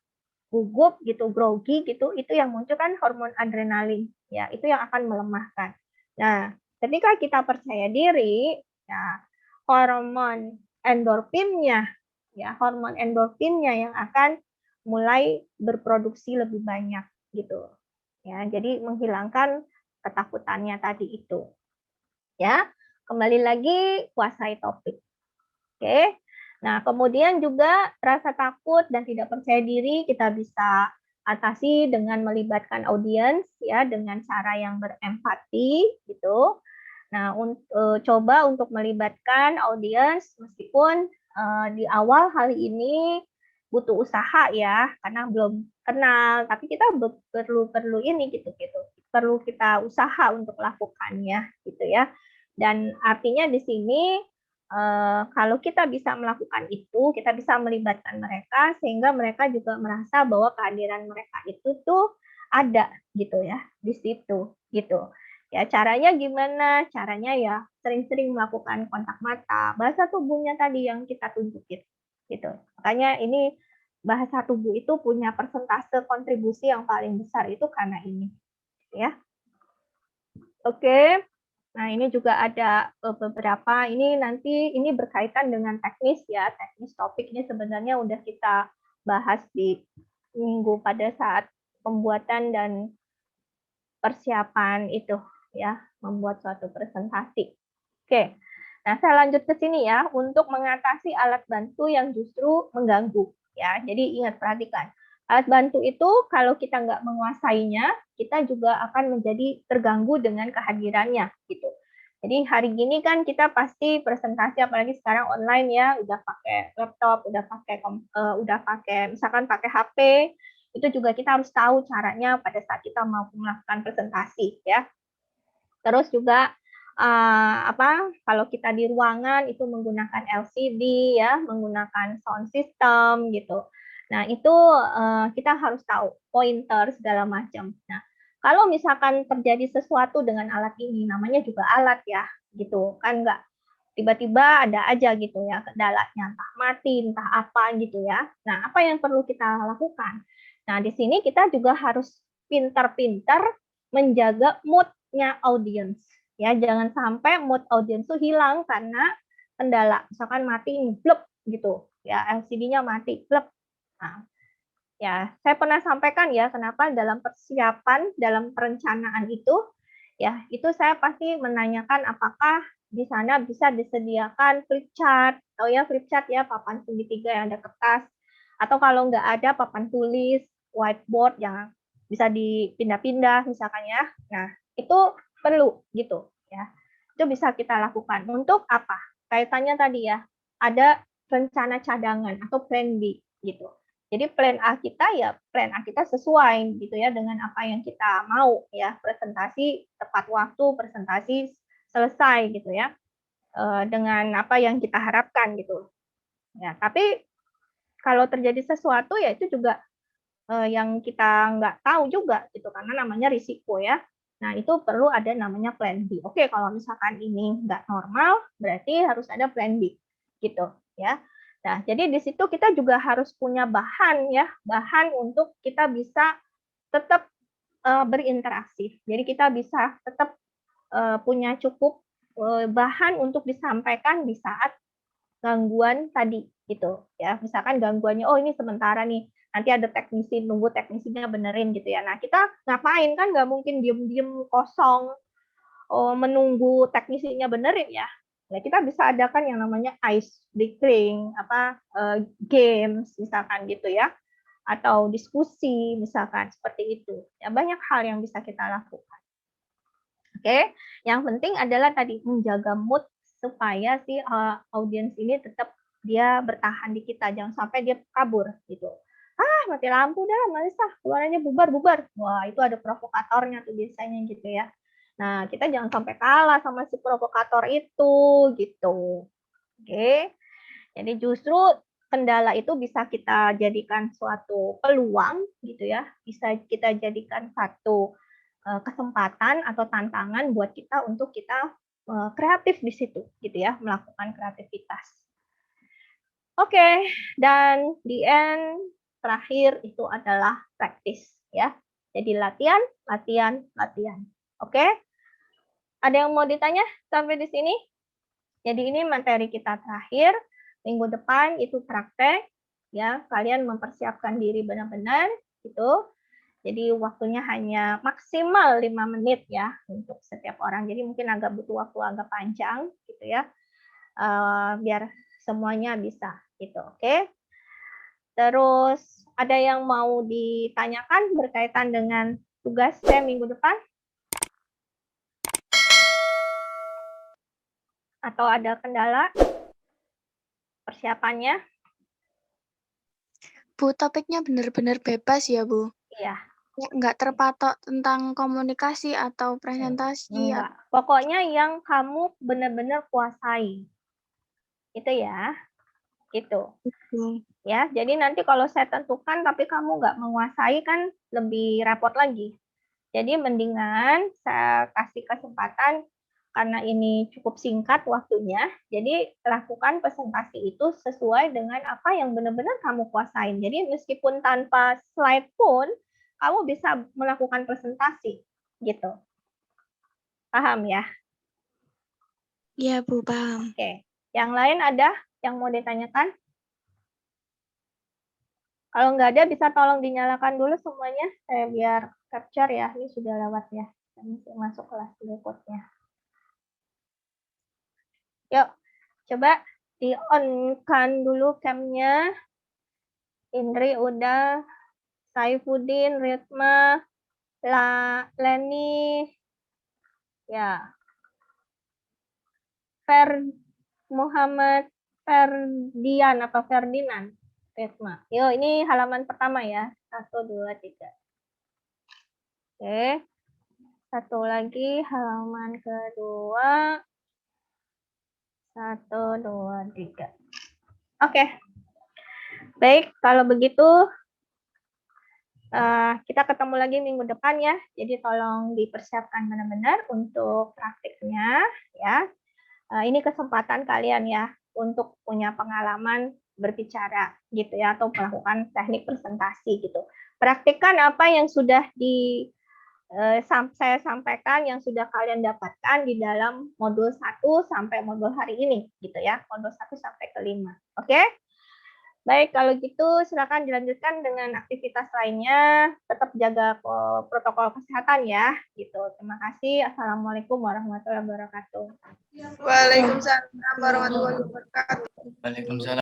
gugup gitu, grogi gitu, itu yang muncul kan hormon adrenalin ya, itu yang akan melemahkan. Nah, ketika kita percaya diri, ya hormon endorfinnya yang akan mulai berproduksi lebih banyak gitu. Ya, jadi menghilangkan ketakutannya tadi itu. Ya, kembali lagi kuasai topik. Oke. Nah, kemudian juga rasa takut dan tidak percaya diri kita bisa atasi dengan melibatkan audiens ya dengan cara yang berempati gitu. Nah, coba untuk melibatkan audiens meskipun di awal hal ini butuh usaha ya karena belum kenal, tapi kita perlu ini gitu. Perlu kita usaha untuk lakukannya gitu ya. Dan artinya di sini kalau kita bisa melakukan itu, kita bisa melibatkan mereka sehingga mereka juga merasa bahwa kehadiran mereka itu tuh ada gitu ya di situ gitu. Ya caranya gimana? Caranya ya sering-sering melakukan kontak mata, bahasa tubuhnya tadi yang kita tunjukin gitu. Makanya ini bahasa tubuh itu punya persentase kontribusi yang paling besar itu karena ini ya. Oke. Nah, ini juga ada beberapa, ini nanti ini berkaitan dengan teknis ya, teknis topik ini sebenarnya udah kita bahas di minggu pada saat pembuatan dan persiapan itu ya, membuat suatu presentasi. Oke, nah saya lanjut ke sini ya, untuk mengatasi alat bantu yang justru mengganggu ya, jadi ingat perhatikan. Alat bantu itu kalau kita nggak menguasainya, kita juga akan menjadi terganggu dengan kehadirannya gitu. Jadi hari gini kan kita pasti presentasi apalagi sekarang online ya, udah pakai laptop, udah pakai misalkan pakai HP, itu juga kita harus tahu caranya pada saat kita mau melakukan presentasi ya. Terus juga kalau kita di ruangan itu menggunakan LCD ya, menggunakan sound system gitu. Nah, itu kita harus tahu pointer segala macam. Nah, kalau misalkan terjadi sesuatu dengan alat ini, namanya juga alat ya, gitu. Kan nggak tiba-tiba ada aja gitu ya kendalanya, entah mati, entah apa gitu ya. Nah, apa yang perlu kita lakukan? Nah, di sini kita juga harus pintar-pintar menjaga mood-nya audiens. Ya, jangan sampai mood audiens itu hilang karena kendala, misalkan mati ini, blep gitu, ya LCD-nya mati, blep. Nah, ya saya pernah sampaikan ya kenapa dalam persiapan, dalam perencanaan itu, ya itu saya pasti menanyakan apakah di sana bisa disediakan flip chart, atau ya flip chart ya papan segitiga yang ada kertas, atau kalau nggak ada papan tulis, whiteboard yang bisa dipindah-pindah misalkan ya. Nah itu perlu gitu ya. Itu bisa kita lakukan. Untuk apa? Kaitannya tadi ya, ada rencana cadangan atau plan B gitu. Jadi plan A kita ya plan A kita sesuai gitu ya dengan apa yang kita mau ya, presentasi tepat waktu, presentasi selesai gitu ya, dengan apa yang kita harapkan gitu. Ya, tapi kalau terjadi sesuatu ya itu juga yang kita nggak tahu juga gitu karena namanya risiko ya. Nah, itu perlu ada namanya plan B. Oke, kalau misalkan ini nggak normal, berarti harus ada plan B, gitu ya. Nah, jadi di situ kita juga harus punya bahan ya, bahan untuk kita bisa tetap berinteraksi. Jadi kita bisa tetap punya cukup bahan untuk disampaikan di saat gangguan tadi, gitu ya. Misalkan gangguannya, oh ini sementara nih, nanti ada teknisi, nunggu teknisinya benerin gitu ya. Nah, kita ngapain kan nggak mungkin diem-diem kosong menunggu teknisinya benerin ya. Nah, kita bisa adakan yang namanya ice breaking, games misalkan gitu ya, atau diskusi misalkan seperti itu. Ya banyak hal yang bisa kita lakukan. Oke, yang penting adalah tadi menjaga mood supaya si audiens ini tetap dia bertahan di kita, jangan sampai dia kabur gitu. Mati lampu dah, Malisa, keluarannya bubar. Wah, itu ada provokatornya tuh biasanya gitu ya. Nah, kita jangan sampai kalah sama si provokator itu gitu. Oke. Jadi justru kendala itu bisa kita jadikan suatu peluang gitu ya. Bisa kita jadikan satu kesempatan atau tantangan buat kita untuk kita kreatif di situ gitu ya, melakukan kreativitas. Oke, dan di end terakhir itu adalah praktis ya. Jadi latihan. Oke? Ada yang mau ditanya sampai di sini? Jadi ini materi kita terakhir. Minggu depan itu praktek ya. Kalian mempersiapkan diri benar-benar gitu. Jadi waktunya hanya maksimal 5 menit ya untuk setiap orang. Jadi mungkin agak butuh waktu agak panjang gitu ya. Biar semuanya bisa gitu. Oke? Terus ada yang mau ditanyakan berkaitan dengan tugas saya minggu depan? Atau ada kendala persiapannya? Bu, topiknya benar-benar bebas ya, Bu? Iya. Nggak terpatok tentang komunikasi atau presentasi. Enggak. Pokoknya yang kamu benar-benar kuasai. Itu ya. Itu. Ya, jadi nanti kalau saya tentukan tapi kamu nggak menguasai kan lebih repot lagi. Jadi mendingan saya kasih kesempatan karena ini cukup singkat waktunya, jadi lakukan presentasi itu sesuai dengan apa yang benar-benar kamu kuasain. Jadi meskipun tanpa slide pun, kamu bisa melakukan presentasi, gitu. Paham ya? Iya, Bu, paham. Oke. Yang lain ada yang mau ditanyakan? Kalau nggak ada, bisa tolong dinyalakan dulu semuanya. Saya biar capture ya. Ini sudah lewat ya. Saya mesti masuk kelas berikutnya. Yuk, coba di-on-kan dulu cam-nya. Indri udah. Saifuddin, Ritma, Leni. Ya. Muhammad Ferdian atau Ferdinand. Ritma. Yuk, ini halaman pertama ya. 1, 2, 3. Oke. Satu lagi halaman kedua. 1, 2, 3. Oke. Baik, kalau begitu kita ketemu lagi minggu depan ya. Jadi tolong dipersiapkan benar-benar untuk praktiknya ya. Ini kesempatan kalian ya untuk punya pengalaman berbicara gitu ya atau melakukan teknik presentasi gitu. Praktikkan apa yang sudah saya sampaikan yang sudah kalian dapatkan di dalam modul 1 sampai modul hari ini gitu ya, modul 1 sampai ke 5. Oke? Baik, kalau gitu silakan dilanjutkan dengan aktivitas lainnya. Tetap jaga protokol kesehatan ya, gitu. Terima kasih. Assalamualaikum warahmatullahi wabarakatuh. Waalaikumsalam warahmatullahi wabarakatuh. Waalaikumsalam.